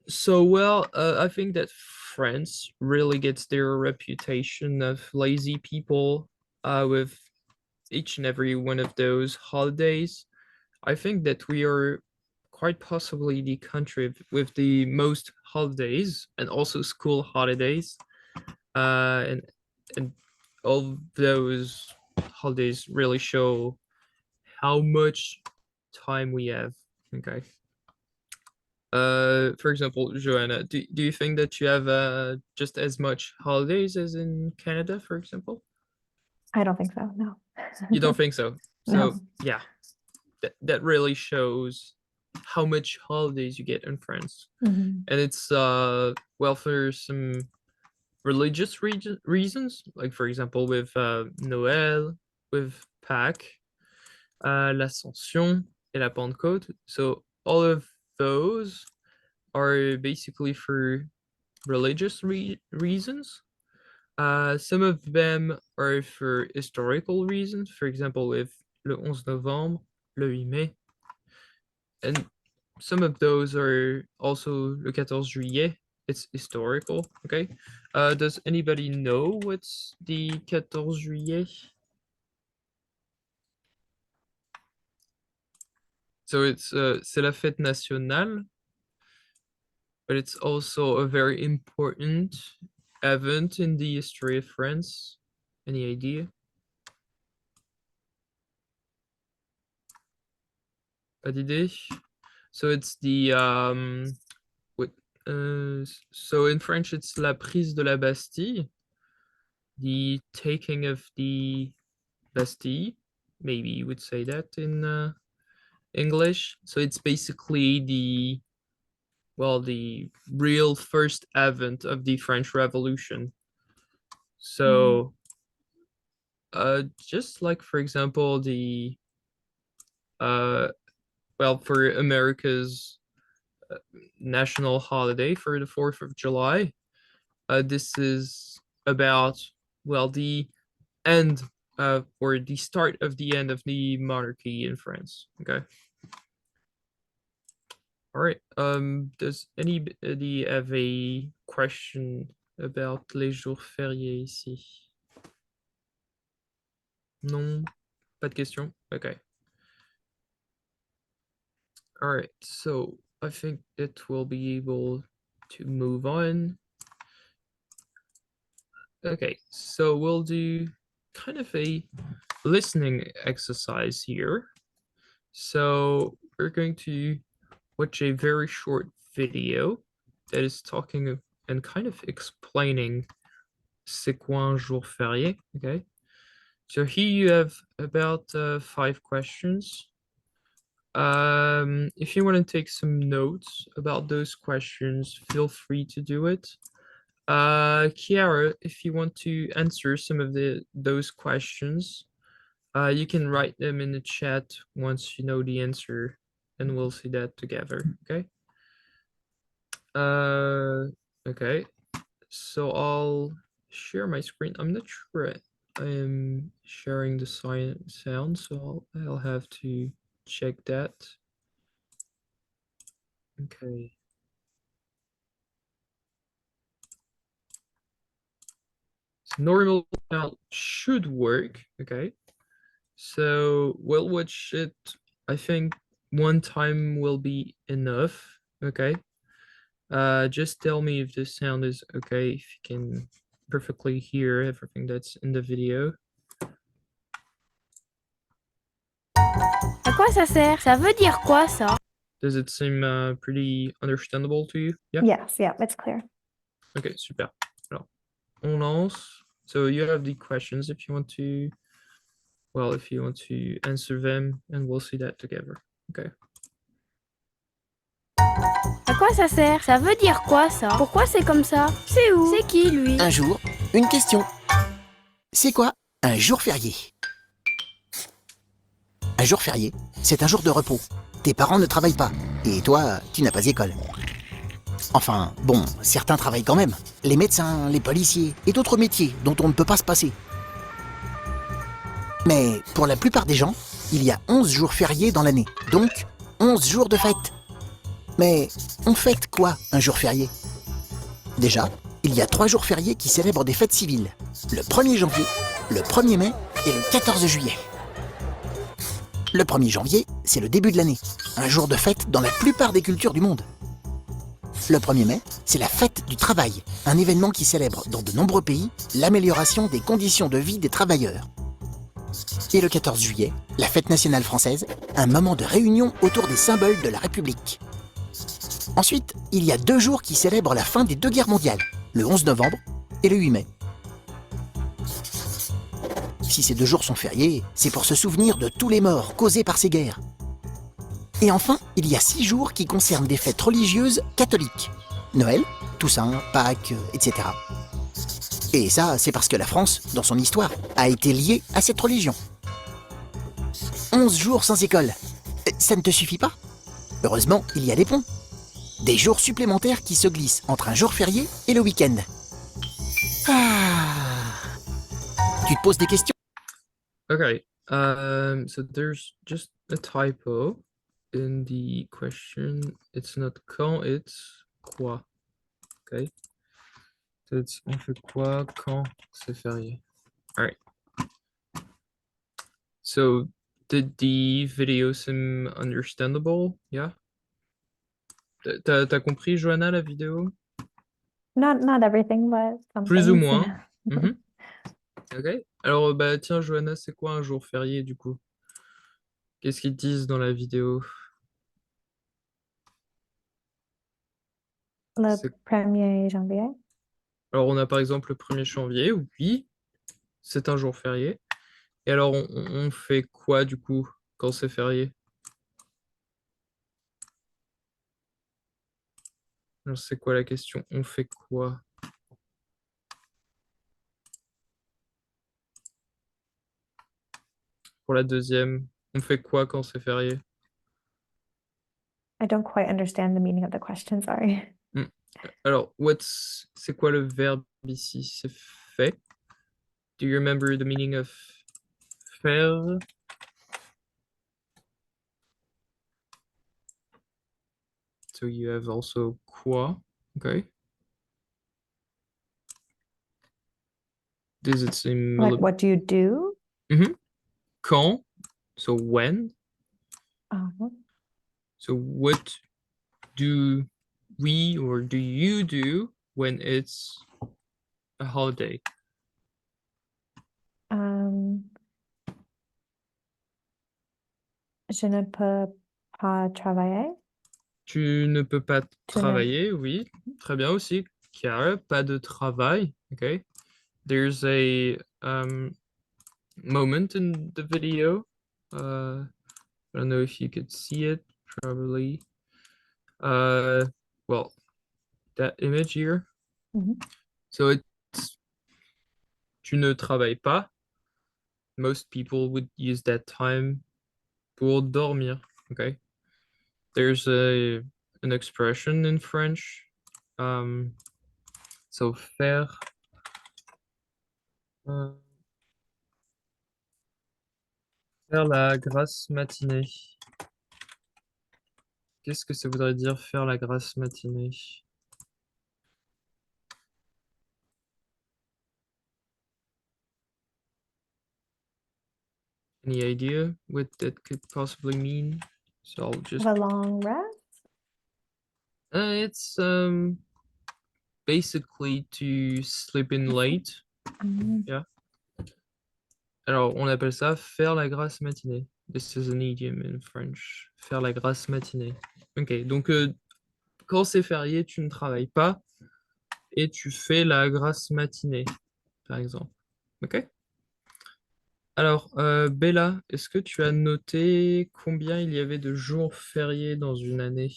So well, I think that France really gets their reputation of lazy people with each and every one of those holidays. I think that we are quite possibly the country with the most holidays and also school holidays. And all those holidays really show how much time we have. Okay. For example, Joanna, do you think that you have just as much holidays as in Canada, for example? I don't think so, no. You don't think so? No. So yeah, that really shows how much holidays you get in France. Mhm. And it's well, for some religious reasons, like for example with Noël, with Pâques, l'Ascension, et la Pentecôte. So all of those are basically for religious reasons. Some of them are for historical reasons, for example, with le 11 novembre, le 8 mai. And some of those are also le 14 juillet. It's historical, okay? Does anybody know what's the 14 juillet? So it's c'est la fête nationale, but it's also a very important event in the history of France. Any idea? Pas d'idée? So it's the what so in French it's la prise de la Bastille, the taking of the Bastille. Maybe you would say that in English. So it's basically the real first event of the French Revolution. So just like for example uh, well, for America's national holiday for the 4th of July. This is about, well, the end or the start of the end of the monarchy in France. Okay. All right. Does anybody have a question about les jours fériés ici? Non, pas de question. Okay. All right. So I think it will be able to move on. Okay, so we'll do kind of a listening exercise here. So we're going to watch a very short video that is talking and kind of explaining c'est quoi un jour férié, okay? So here you have about 5 questions. If you want to take some notes about those questions, feel free to do it. Kiara, if you want to answer some of those questions, you can write them in the chat once you know the answer, and we'll see that together. Okay. Okay. So I'll share my screen. I'm not sure I am sharing the sound, so I'll have to check that. Okay. So normal sound should work. Okay. So we'll watch it. I think one time will be enough. Okay. Just tell me if the sound is okay, if you can perfectly hear everything that's in the video. À quoi ça sert? Ça veut dire quoi ça? Does it seem pretty understandable to you? Yeah. Yes, yeah, it's clear. Okay, super. Alors, on lance. So you have the questions if you want to, well, if you want to answer them, and we'll see that together. Okay. À quoi ça sert? Ça veut dire quoi ça? Pourquoi c'est comme ça? C'est où? C'est qui lui? Un jour, une question. C'est quoi un jour férié? Un jour férié, c'est un jour de repos. Tes parents ne travaillent pas, et toi, tu n'as pas école. Enfin, bon, certains travaillent quand même. Les médecins, les policiers, et d'autres métiers dont on ne peut pas se passer. Mais pour la plupart des gens, il y a 11 jours fériés dans l'année, donc 11 jours de fête. Mais on fête quoi un jour férié? Déjà, il y a 3 jours fériés qui célèbrent des fêtes civiles. Le 1er janvier, le 1er mai et le 14 juillet. Le 1er janvier, c'est le début de l'année, un jour de fête dans la plupart des cultures du monde. Le 1er mai, c'est la fête du travail, un événement qui célèbre dans de nombreux pays l'amélioration des conditions de vie des travailleurs. Et le 14 juillet, la fête nationale française, un moment de réunion autour des symboles de la République. Ensuite, il y a 2 jours qui célèbrent la fin des 2 guerres mondiales, le 11 novembre et le 8 mai. Si ces 2 jours sont fériés, c'est pour se souvenir de tous les morts causés par ces guerres. Et enfin, il y a 6 jours qui concernent des fêtes religieuses catholiques. Noël, Toussaint, Pâques, etc. Et ça, c'est parce que la France, dans son histoire, a été liée à cette religion. 11 jours sans école. Ça ne te suffit pas? Heureusement, il y a des ponts. Des jours supplémentaires qui se glissent entre un jour férié et le week-end. Ah. Tu te poses des questions? Okay. So there's just a typo in the question. It's not quand, it's quoi. Okay. So it's on fait quoi quand c'est férié. All right. So did the video seem understandable? Yeah. T'as compris, Johanna, la vidéo? Not everything, but some Plus ou things. moins. Mhm. Ok. Alors, bah tiens, Johanna, c'est quoi un jour férié du coup? Qu'est-ce qu'ils disent dans la vidéo? Le C'est- 1er janvier. Alors, on a par exemple le 1er janvier, oui, c'est un jour férié. Et alors, on fait quoi du coup quand c'est férié? Alors, c'est quoi la question? On fait quoi? Pour la deuxième, On fait quoi quand c'est férié? I don't quite understand the meaning of the question, sorry. Alors, c'est quoi le verbe ici? C'est fait. Do you remember the meaning of faire? So you have also quoi, okay? Does it seem Like, what do you do? Quand, so when. Uh, So what do we or do you do when it's a holiday? Je ne peux pas travailler. Tu ne peux pas Tu ne- travailler, oui. Très bien aussi. Chiara, pas de travail, okay? There's a moment in the video. I don't know if you could see it, probably. Well, that image here. Mhm. So it's tu ne travailles pas. Most people would use that time pour dormir. Okay. There's an expression in French. So faire. Faire la grasse matinée. Qu'est-ce que ça voudrait dire faire la grasse matinée? Any idea what that could possibly mean? So I'll just Have a long rest. it's basically to sleep in late. Alors on appelle ça faire la grasse matinée. This is an idiom in French. Faire la grasse matinée. Ok, donc quand c'est férié, tu ne travailles pas et tu fais la grasse matinée, par exemple. Ok? Alors, Bella, est-ce que tu as noté combien il y avait de jours fériés dans une année?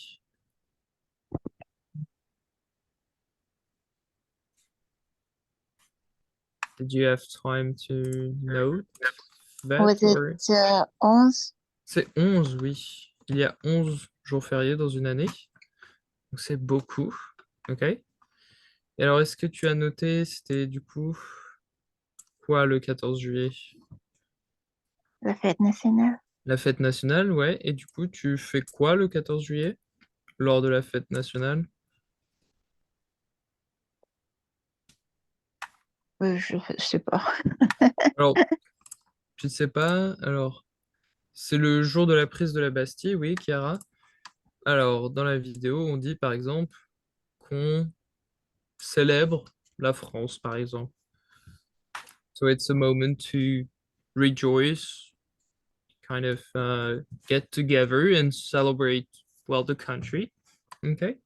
Did you have time to note that? Was or- it 11? C'est 11, oui. Il y a 11 jours fériés dans une année. Donc c'est beaucoup. Ok? Et alors, est-ce que tu as noté, c'était du coup quoi le 14 juillet? La fête nationale. La fête nationale, ouais. Et du coup, tu fais quoi le 14 juillet lors de la fête nationale? Je sais pas. Alors, je ne sais pas. Alors, c'est le jour de la prise de la Bastille, oui, Chiara. Alors, dans la vidéo, on dit par exemple qu'on célèbre la France, par exemple. So it's a moment to rejoice, kind of get together and celebrate, well, the country. Okay.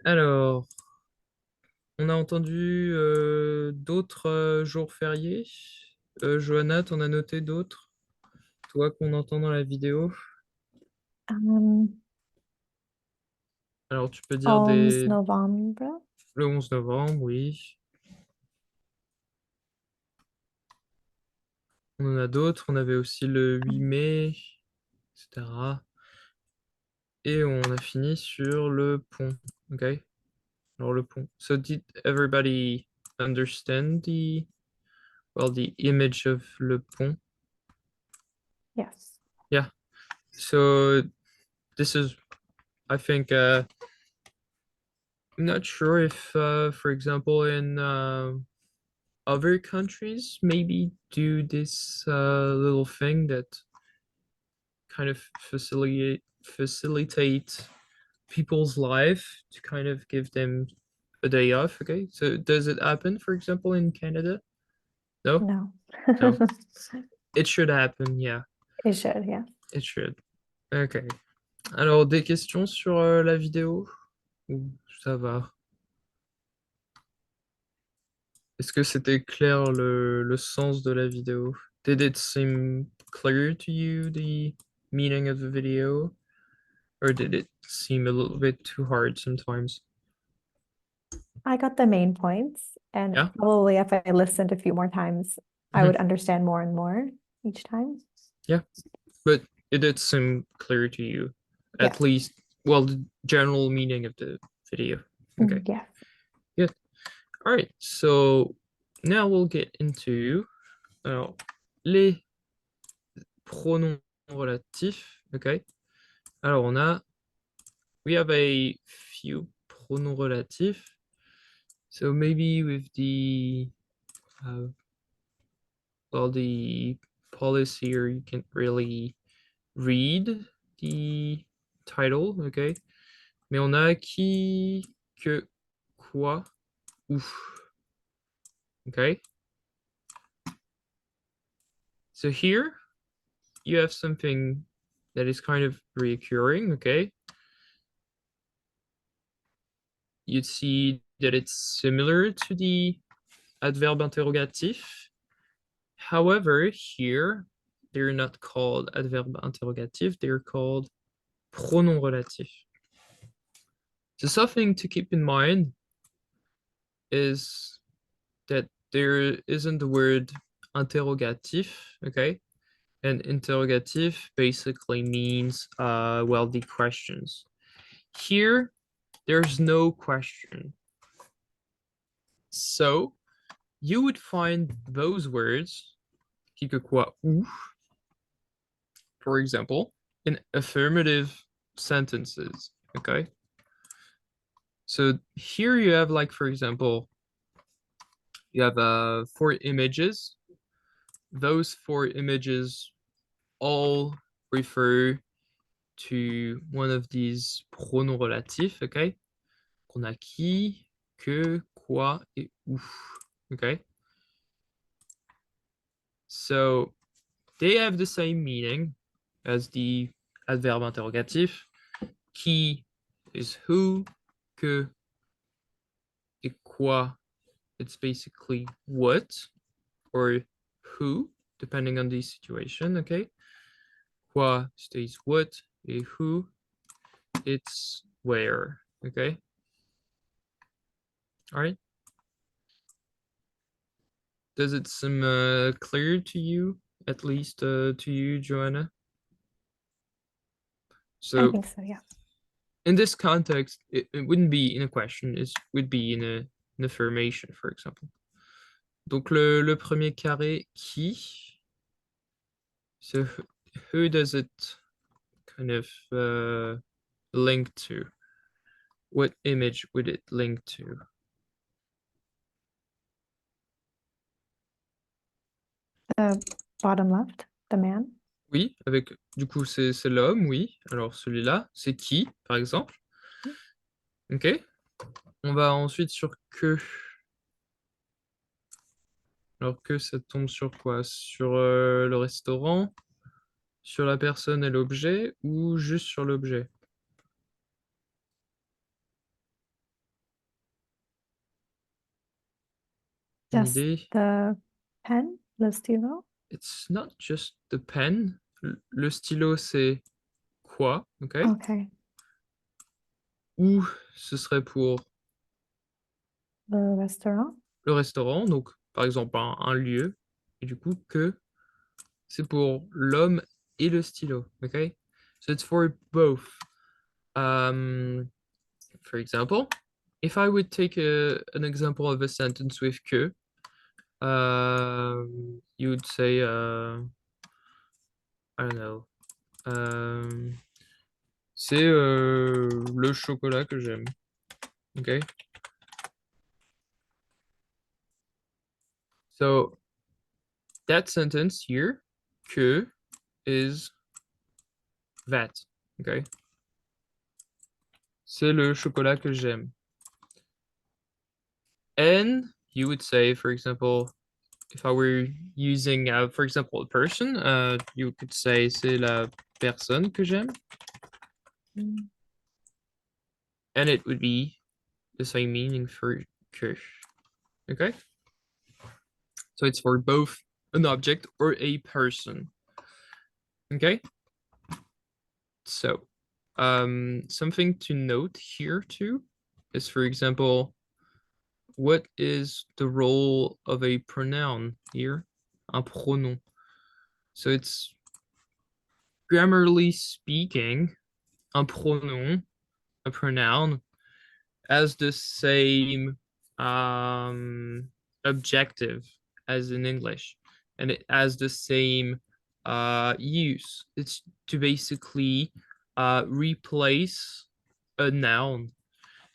Alors, on a entendu d'autres jours fériés. Johanna, t'en as noté d'autres? Toi qu'on entend dans la vidéo. Alors, tu peux dire 11 novembre. le 11 novembre, oui. On en a d'autres. On avait aussi le 8 mai, etc. Et on a fini sur le pont. Ok? Alors, le pont. So, did everybody understand the image of le pont? Yes. Yeah. So, this is, I think, I'm not sure if, for example, in other countries, maybe do this little thing that kind of facilitate people's life to kind of give them a day off. Okay, so does it happen, for example, in Canada? No, No. No. It should happen. Yeah, It should, yeah. it should. Ok. Alors, des questions sur la vidéo? Ou ça va? Est-ce que c'était clair le sens de la vidéo? Did it seem clear to you, the meaning of the video? Or did it seem a little bit too hard sometimes? I got the main points, and Yeah. probably if I listened a few more times, I Mhm. would understand more and more each time. Yeah. But it did seem clear to you, Yeah. at least, well, the general meaning of the video. Okay, Yes. good. All right, so now we'll get into alors, les pronoms relatifs. Okay, alors we have a few pronoms relatifs. So maybe with the well, the policy here, you can't really read the title, okay? Mais on a qui, que, quoi, où. Okay? So here you have something that is kind of recurring, okay? You'd see that it's similar to the adverbe interrogatif. However, here they're not called adverbe interrogatif, they're called pronom relatif. So something to keep in mind is that there isn't the word interrogatif, okay? And interrogatif basically means, well, the questions. Here, there's no question. So you would find those words, qui, que, quoi, où, for example, in affirmative sentences, okay? So here you have, like, for example, you have 4 images. Those 4 images all refer to one of these pronoms relatifs, okay? On a qui, que, quoi, et où, okay? So they have the same meaning as the adverbe interrogatif. Qui is who, que et quoi, it's basically what, or who, depending on the situation, okay? Quoi stays what, et who, it's where, okay? All right. Does it seem clear to you, at least to you, Joanna? I So think so, yeah. in this context, it wouldn't be in a question, it would be in an affirmation, for example. Donc le premier carré, qui. So who does it kind of link to? What image would it link to? The bottom left, the man. Oui, avec du coup c'est l'homme, oui. Alors celui-là, c'est qui, par exemple? Ok. On va ensuite sur que. Alors que ça tombe sur quoi? Sur le restaurant, sur la personne et l'objet, ou juste sur l'objet? Une Just idée? the pen, le stylo. It's not just the pen. Le stylo, c'est quoi? Ok. Okay. Ou ce serait pour Le restaurant. le restaurant, donc par exemple un lieu. Et du coup, que c'est pour l'homme et le stylo. Ok. So it's for both. For example, if I would take an example of a sentence with que, you would say, I don't know, c'est le chocolat que j'aime. Okay. So that sentence here, que, is that. Okay. C'est le chocolat que j'aime. And you would say, for example, if I were using, for example, a person, you could say c'est la personne que j'aime. Mm. And it would be the same meaning for que. Okay? So it's for both an object or a person. Okay? So something to note here too is, for example, what is the role of a pronoun here? Un pronom. So it's grammarly speaking, un pronom, a pronoun, has the same objective as in English, and it has the same use. It's to basically replace a noun.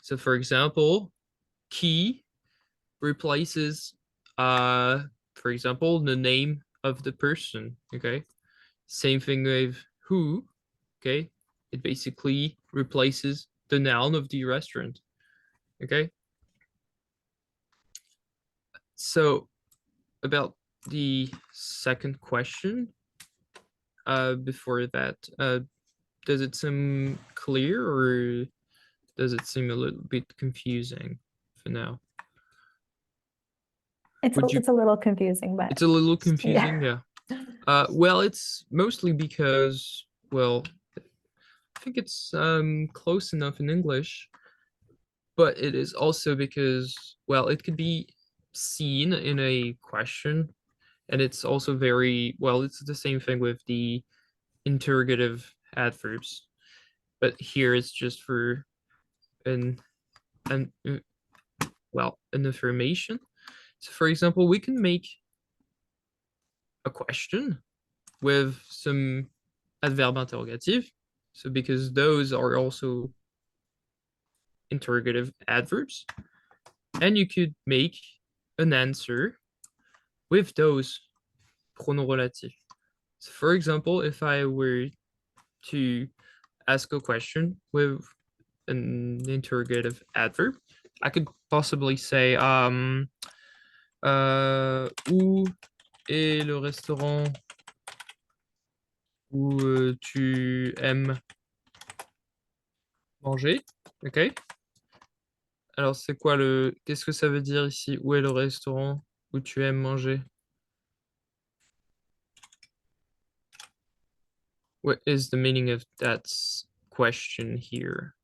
So for example, qui replaces for example, the name of the person. Okay. Same thing with who. Okay. It basically replaces the noun of the restaurant. Okay. So about the second question, before that, does it seem clear or does it seem a little bit confusing for now? Would you? It's a little confusing, but It's a little yeah. confusing, yeah. Well, it's mostly because, well, I think it's close enough in English, but it is also because, well, it could be seen in a question, and it's also very, well, it's the same thing with the interrogative adverbs, but here it's just for an well, an affirmation. So for example, we can make a question with some adverbe interrogative. So because those are also interrogative adverbs, and you could make an answer with those pronoms relatifs. So for example, if I were to ask a question with an interrogative adverb, I could possibly say où est le restaurant où tu aimes manger? Ok. Alors, c'est quoi le... Qu'est-ce que ça veut dire ici? Où est le restaurant où tu aimes manger? What is the meaning of that question here?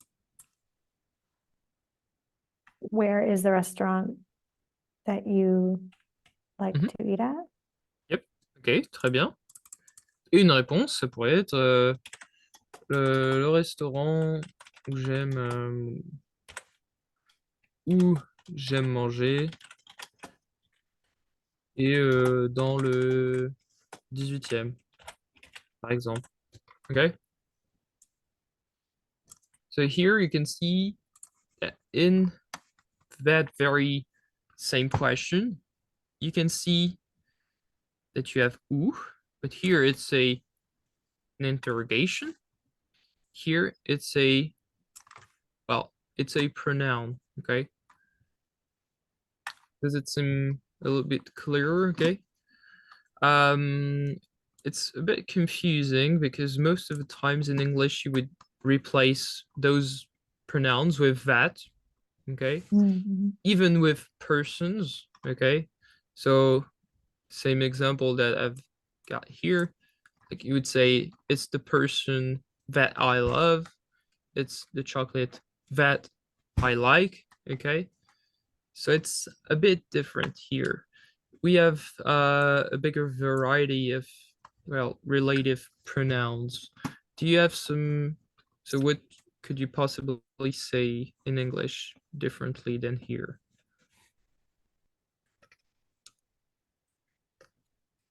Where is the restaurant that you like Mhm. to eat at? Yep. Ok, très bien. Et une réponse, ça pourrait être le restaurant où j'aime manger et dans le 18e, par exemple. Okay. So here you can see that in that very same question, you can see that you have où, but here it's an interrogation. Here it's a, well, it's a pronoun, okay? Does it seem a little bit clearer, okay? It's a bit confusing because most of the times in English you would replace those pronouns with that, okay? Mhm. Even with persons, okay? So same example that I've got here, like you would say, it's the person that I love, it's the chocolate that I like, okay? So it's a bit different here. We have a bigger variety of, well, relative pronouns. Do you have some, so what could you possibly say in English differently than here?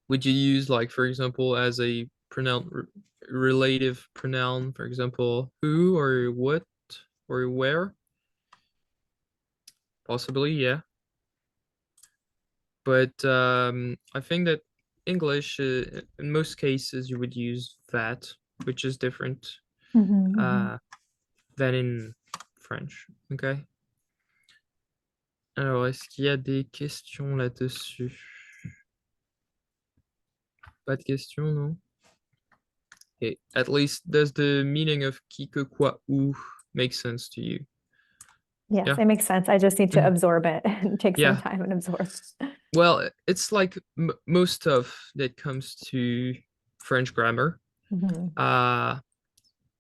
Would you use, like, for example, as a pronoun, relative pronoun, for example, who or what or where? Possibly, yeah. But I think that English, in most cases, you would use that, which is different Mhm, mhm. than in French. Okay. Alors, est-ce qu'il y a des questions là-dessus? Pas de questions, non? Okay. At least does the meaning of qui, que, quoi, où make sense to you? Yes, Yeah. it makes sense. I just need to Mhm. absorb it and take some Yeah. time and absorb. Well, it's like most stuff that comes to French grammar. Mhm.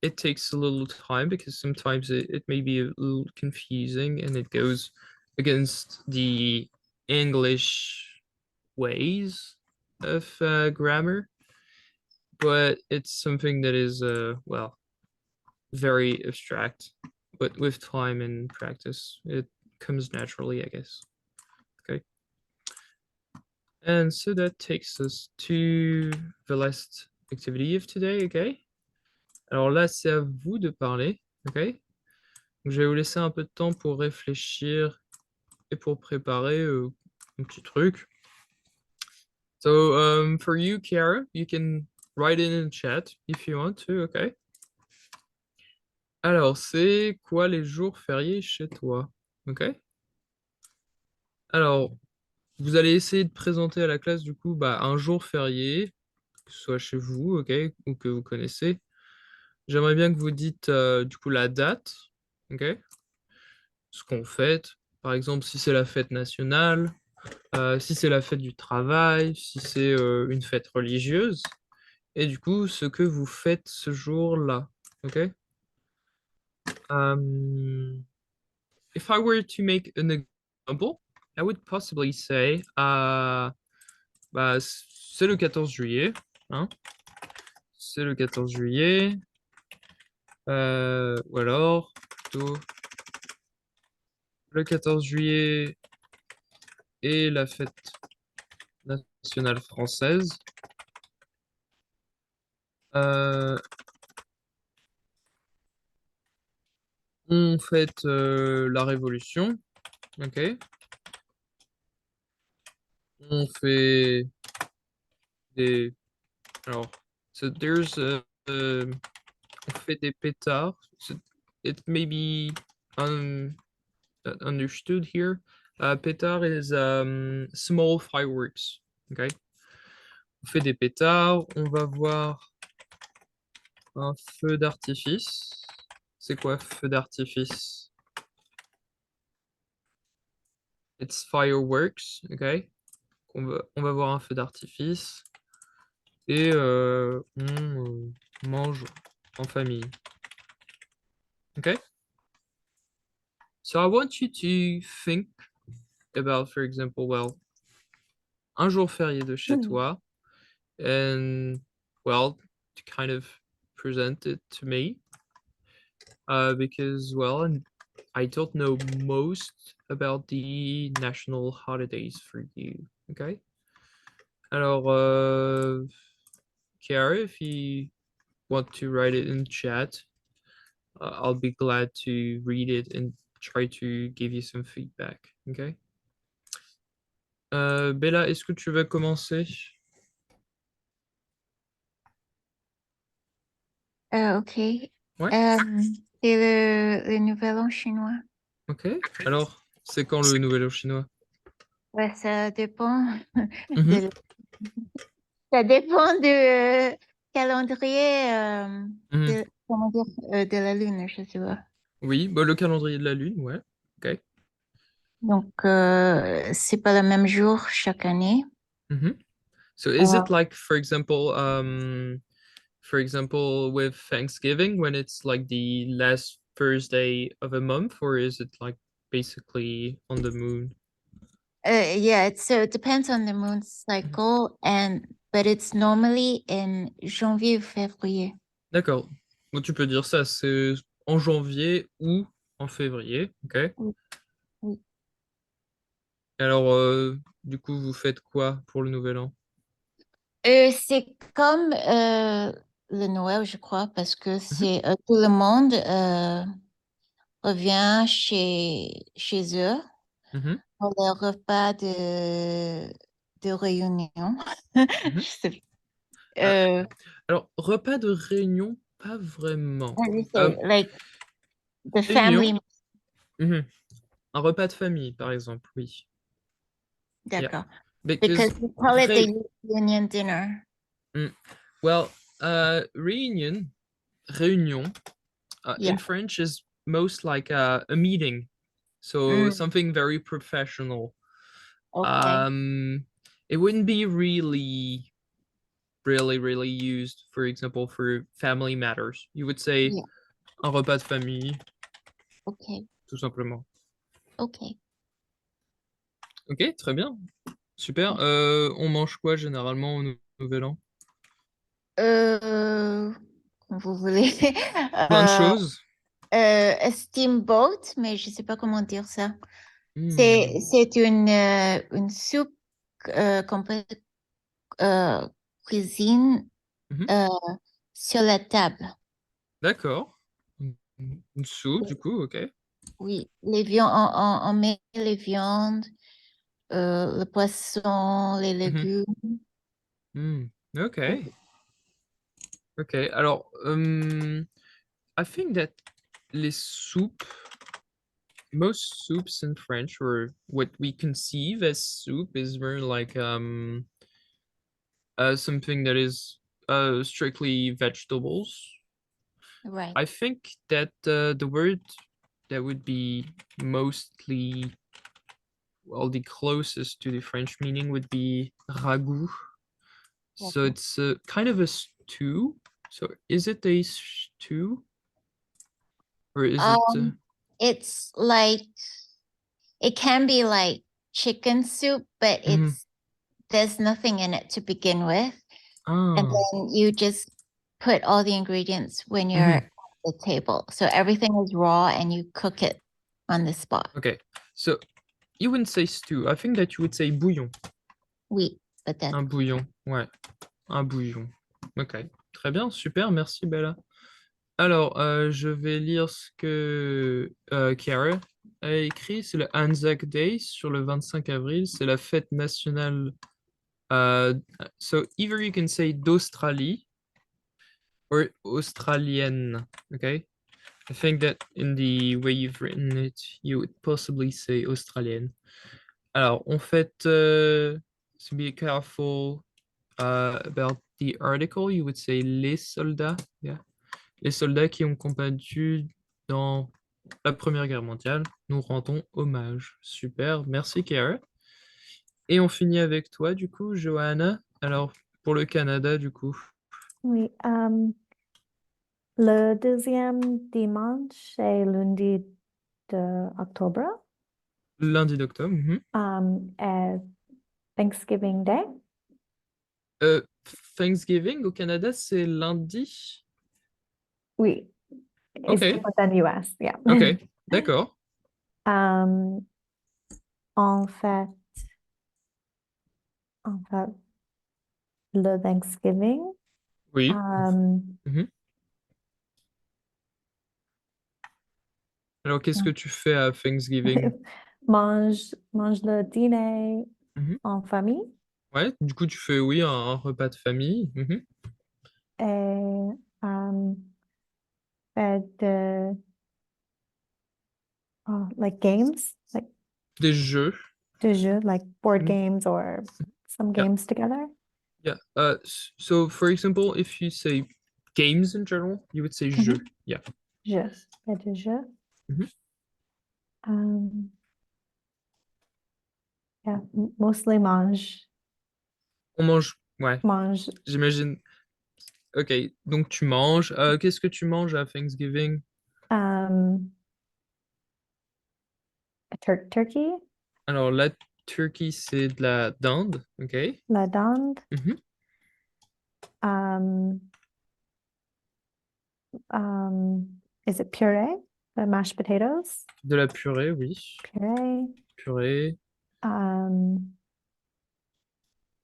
It takes a little time because sometimes it may be a little confusing and it goes against the English ways of grammar. but it's something that is, well, very abstract. But with time and practice, it comes naturally, I guess. Okay. And so that takes us to the last activity of today, okay? Alors là, c'est à vous de parler, ok? Donc, je vais vous laisser un peu de temps pour réfléchir et pour préparer un petit truc. So, for you, Kiara, you can write it in the chat if you want to, okay? Alors, c'est quoi les jours fériés chez toi? Ok? Alors, vous allez essayer de présenter à la classe, du coup, bah, un jour férié, que ce soit chez vous, ok, ou que vous connaissez. J'aimerais bien que vous dites, du coup, la date, ok? Ce qu'on fête. Par exemple, si c'est la fête nationale, si c'est la fête du travail, si c'est une fête religieuse, et du coup, ce que vous faites ce jour-là, ok? If I were to make an example, I would possibly say, bah, c'est le 14 juillet, hein? C'est le 14 juillet, ou alors, plutôt, le 14 juillet et la fête nationale française. Euh, on fête la Révolution, ok? On fait des... Alors, so there's on fait des pétards. So it may be understood here. Pétard is small fireworks, ok? On fait des pétards, on va voir un feu d'artifice. C'est quoi feu d'artifice? It's fireworks, ok? On va voir un feu d'artifice et on mange en famille. Ok? So I want you to think about, for example, well, un jour férié de chez toi, and well, to kind of present it to me, because well, I don't know most about the national holidays for you. Okay. Alors, Kiara, if you want to write it in chat, I'll be glad to read it and try to give you some feedback. Okay. Bella, est-ce que tu veux commencer? Ok. Ouais. C'est le nouvel an chinois. Ok. Alors, c'est quand le nouvel an chinois? Ouais, ça dépend Mhm. ça dépend du calendrier Mhm. comment dire, de la lune, je sais pas. Oui, bah, le calendrier de la Lune, ouais. Ok. Donc, c'est pas le même jour chaque année. Mhm. So is Euh, it like, for example, with Thanksgiving, when it's like the last Thursday of a month, or is it like basically on the moon? yeah, it depends on the moon cycle, but it's normally in janvier ou février. D'accord. Donc tu peux dire ça, c'est en janvier ou en février, ok? Oui, oui. Alors, du coup, vous faites quoi pour le nouvel an? C'est comme le Noël, je crois, parce que Mhm. c'est tout le monde revient chez eux Mhm. pour le repas de réunion. Je Mhm. sais Ah, pas. alors, repas de réunion, pas vraiment. How do you say, like the Réunion, family. mhm. Un repas de famille, par exemple, oui. Yeah. D'accord. Because Because we call it ré- the union dinner. mm, well, réunion, Yeah. in French is most like a meeting. So Mm, something very professional. okay. Um, it wouldn't be really used, for example, for family matters. You would say Yeah. un repas de famille, Okay. tout simplement. Okay. Ok, très bien. Super. On mange quoi généralement au Nouvel An? Comme vous voulez. Plein de choses. A steamboat, mais je sais pas comment dire ça. Hmm, C'est une soupe qu'on peut cuisine mhm. euh, sur la table. D'accord. Une soupe, du coup, ok. Oui, les viandes, on met les viandes, le poisson, les Mhm. légumes. Hmm, ok. Okay. Alors, I think that les soupes, most soups in French, or what we conceive as soup, is very like something that is strictly vegetables. Right. I think that the word that would be mostly, well, the closest to the French meaning would be ragout. So Ragout. it's kind of a stew. So is it a stew, or is it? It's like it can be like chicken soup, but Mhm. there's nothing in it to begin with. And Ah, then you just put all the ingredients when you're mhm. at the table. So everything is raw and you cook it on the spot. Okay. So you wouldn't say stew. I think that you would say bouillon. Oui, peut-être. Un bouillon. Ouais. Un bouillon. Ok. Très bien. Super. Merci, Bella. Alors, je vais lire ce que Kiara a écrit. C'est le Anzac Day sur le 25 avril. C'est la fête nationale. So either you can say d'Australie or australienne. Okay. I think that in the way you've written it, you would possibly say australienne. Alors, on fait, to be careful about the article, you would say les soldats. Yeah. Les soldats qui ont combattu dans la Première Guerre mondiale, nous rendons hommage. Super, merci Kara. Et on finit avec toi, du coup, Johanna. Alors, pour le Canada, du coup, Oui, le deuxième dimanche est lundi de octobre, lundi d'octobre. est Thanksgiving Day. Thanksgiving au Canada, c'est lundi. Oui, it's Ok, different than US, yeah. ok, d'accord. Um, en fait, en fait, le Thanksgiving, Oui. um, Mhm. Alors, qu'est-ce que tu fais à Thanksgiving? mange le dîner Mhm. en famille Ouais, du coup, tu fais, oui, un repas de famille. Mhm. et fait like games, like Des jeux. de jeux, like board Mhm. games or some Yeah, games together. yeah. So, for example, if you say games in general, you would say jeux. Mhm. Yeah. Jeux, fait de jeux. Mhm. Um, yeah, mostly On mange, ouais, mange j'imagine. Ok, donc tu manges. Qu'est-ce que tu manges à Thanksgiving? um, a turkey, Alors, la turkey, c'est de la dinde. Ok. la dinde, Mhm. um, is it puree? The mashed potatoes, De la purée, oui. puree, Purée. um,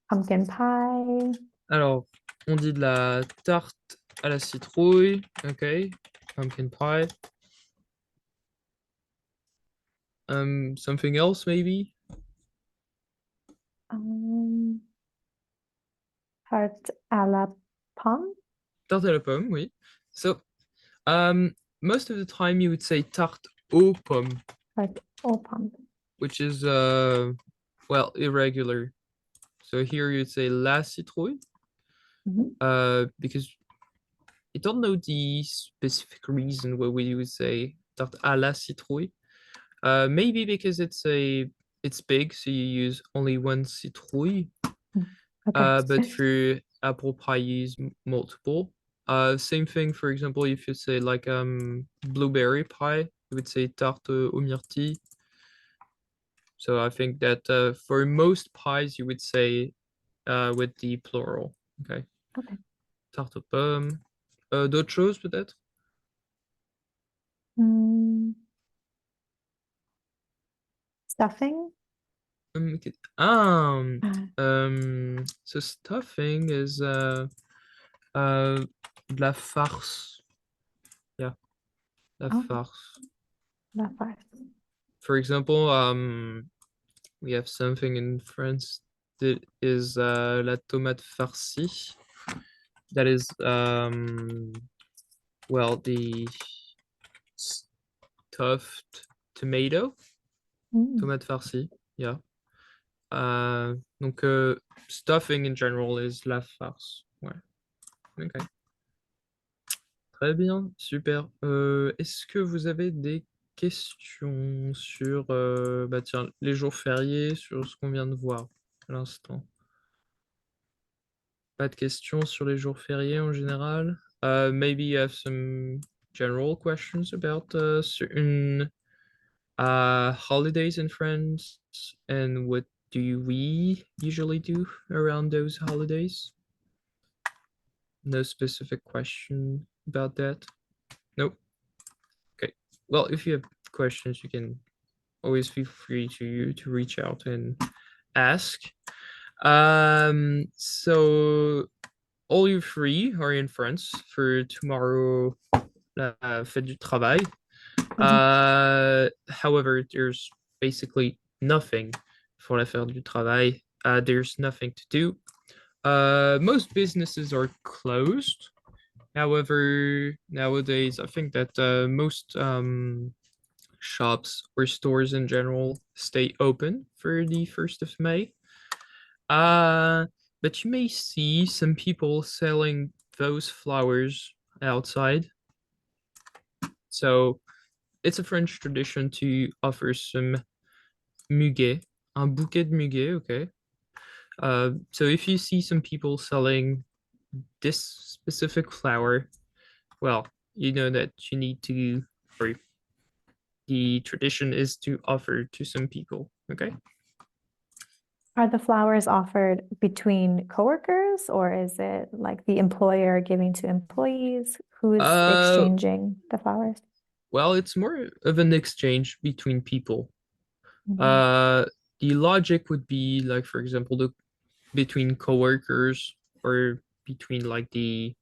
pumpkin pie, Alors, on dit de la tarte à la citrouille. Ok. Pumpkin pie. Something else, maybe? um, tarte à la pomme, Tarte à la pomme, oui. So, most of the time you would say tarte aux pommes, tarte aux pommes. which is, well, irregular. So here you'd say la citrouille, Mhm. because I don't know the specific reason why we would say tarte à la citrouille. Maybe because it's big, so you use only one citrouille. Okay. But for apple pie, you use multiple. Same thing, for example, if you say like blueberry pie, you would say tarte aux myrtilles. So I think that for most pies, you would say with the plural. Okay. Okay. tarte aux pommes. D'autres choses peut-être? Stuffing? Okay. So stuffing is de la farce. Yeah, la Oh. farce. That part. For example, we have something in France that is la tomate farcie. That is well, the stuffed tomato, tomate farcie. Yeah. Donc stuffing in general is la farce. Ouais. Ok. Très bien, super. Est-ce que vous avez des questions sur bah tiens, les jours fériés, sur ce qu'on vient de voir à l'instant? Pas de questions sur les jours fériés en général? Maybe you have some general questions about certain holidays in France and what do we usually do around those holidays? No specific question about that? Nope. Okay. Well, if you have questions, you can always feel free to reach out and ask. So all you three are in France for tomorrow, la fête du travail. However, there's basically nothing for la fête du travail. There's nothing to do. Most businesses are closed. However, nowadays, I think that most shops or stores in general stay open for the 1st of May. But you may see some people selling those flowers outside. So it's a French tradition to offer some muguet, un bouquet de muguet, okay? So if you see some people selling this specific flower, well, you know that you need to, or the tradition is to offer to some people, okay? Are the flowers offered between coworkers, or is it like the employer giving to employees? Who is exchanging the flowers? Well, it's more of an exchange between people. Mhm. The logic would be like, for example, between coworkers or between like the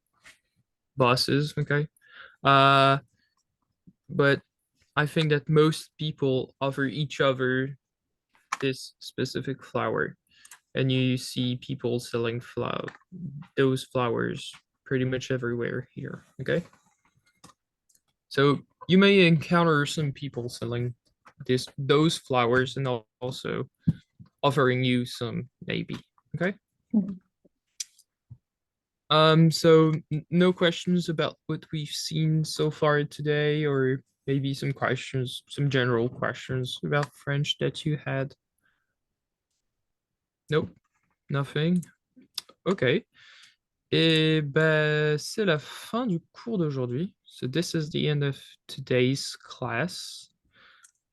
bosses, okay? But I think that most people offer each other this specific flower, and you see people selling those flowers pretty much everywhere here, okay? So you may encounter some people selling those flowers and also offering you some, maybe, okay? Mhm. So no questions about what we've seen so far today, or maybe some questions, some general questions about French that you had? Nope, nothing. Okay. Et ben, c'est la fin du cours d'aujourd'hui. So this is the end of today's class.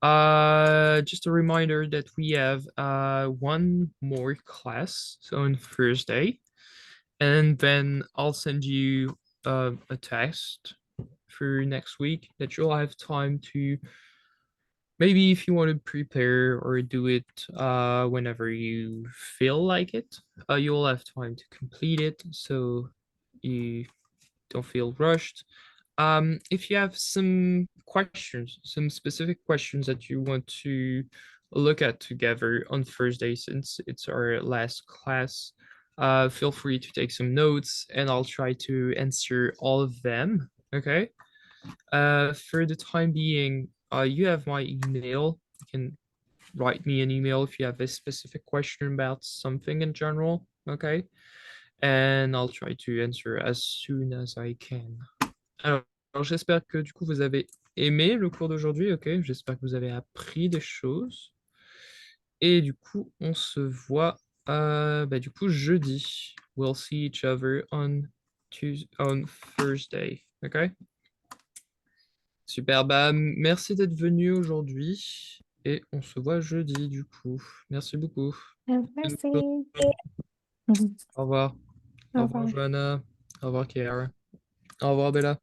Just a reminder that we have one more class, so on Thursday, and then I'll send you a test for next week that you'll have time to, maybe if you want to prepare or do it whenever you feel like it, you'll have time to complete it so you don't feel rushed. If you have some questions, some specific questions that you want to look at together on Thursday, since it's our last class, feel free to take some notes and I'll try to answer all of them, okay? For the time being, you have my email. You can write me an email if you have a specific question about something in general, okay? And I'll try to answer as soon as I can. Alors, j'espère que du coup vous avez aimé le cours d'aujourd'hui, ok? J'espère que vous avez appris des choses. Et du coup, on se voit bah, du coup jeudi. We'll see each other on Thursday, ok? Super, bah merci d'être venu aujourd'hui et on se voit jeudi du coup. Merci beaucoup. Merci. Au revoir. Au Au revoir, revoir. Johanna. Au revoir, Kiara. Au revoir, Bella.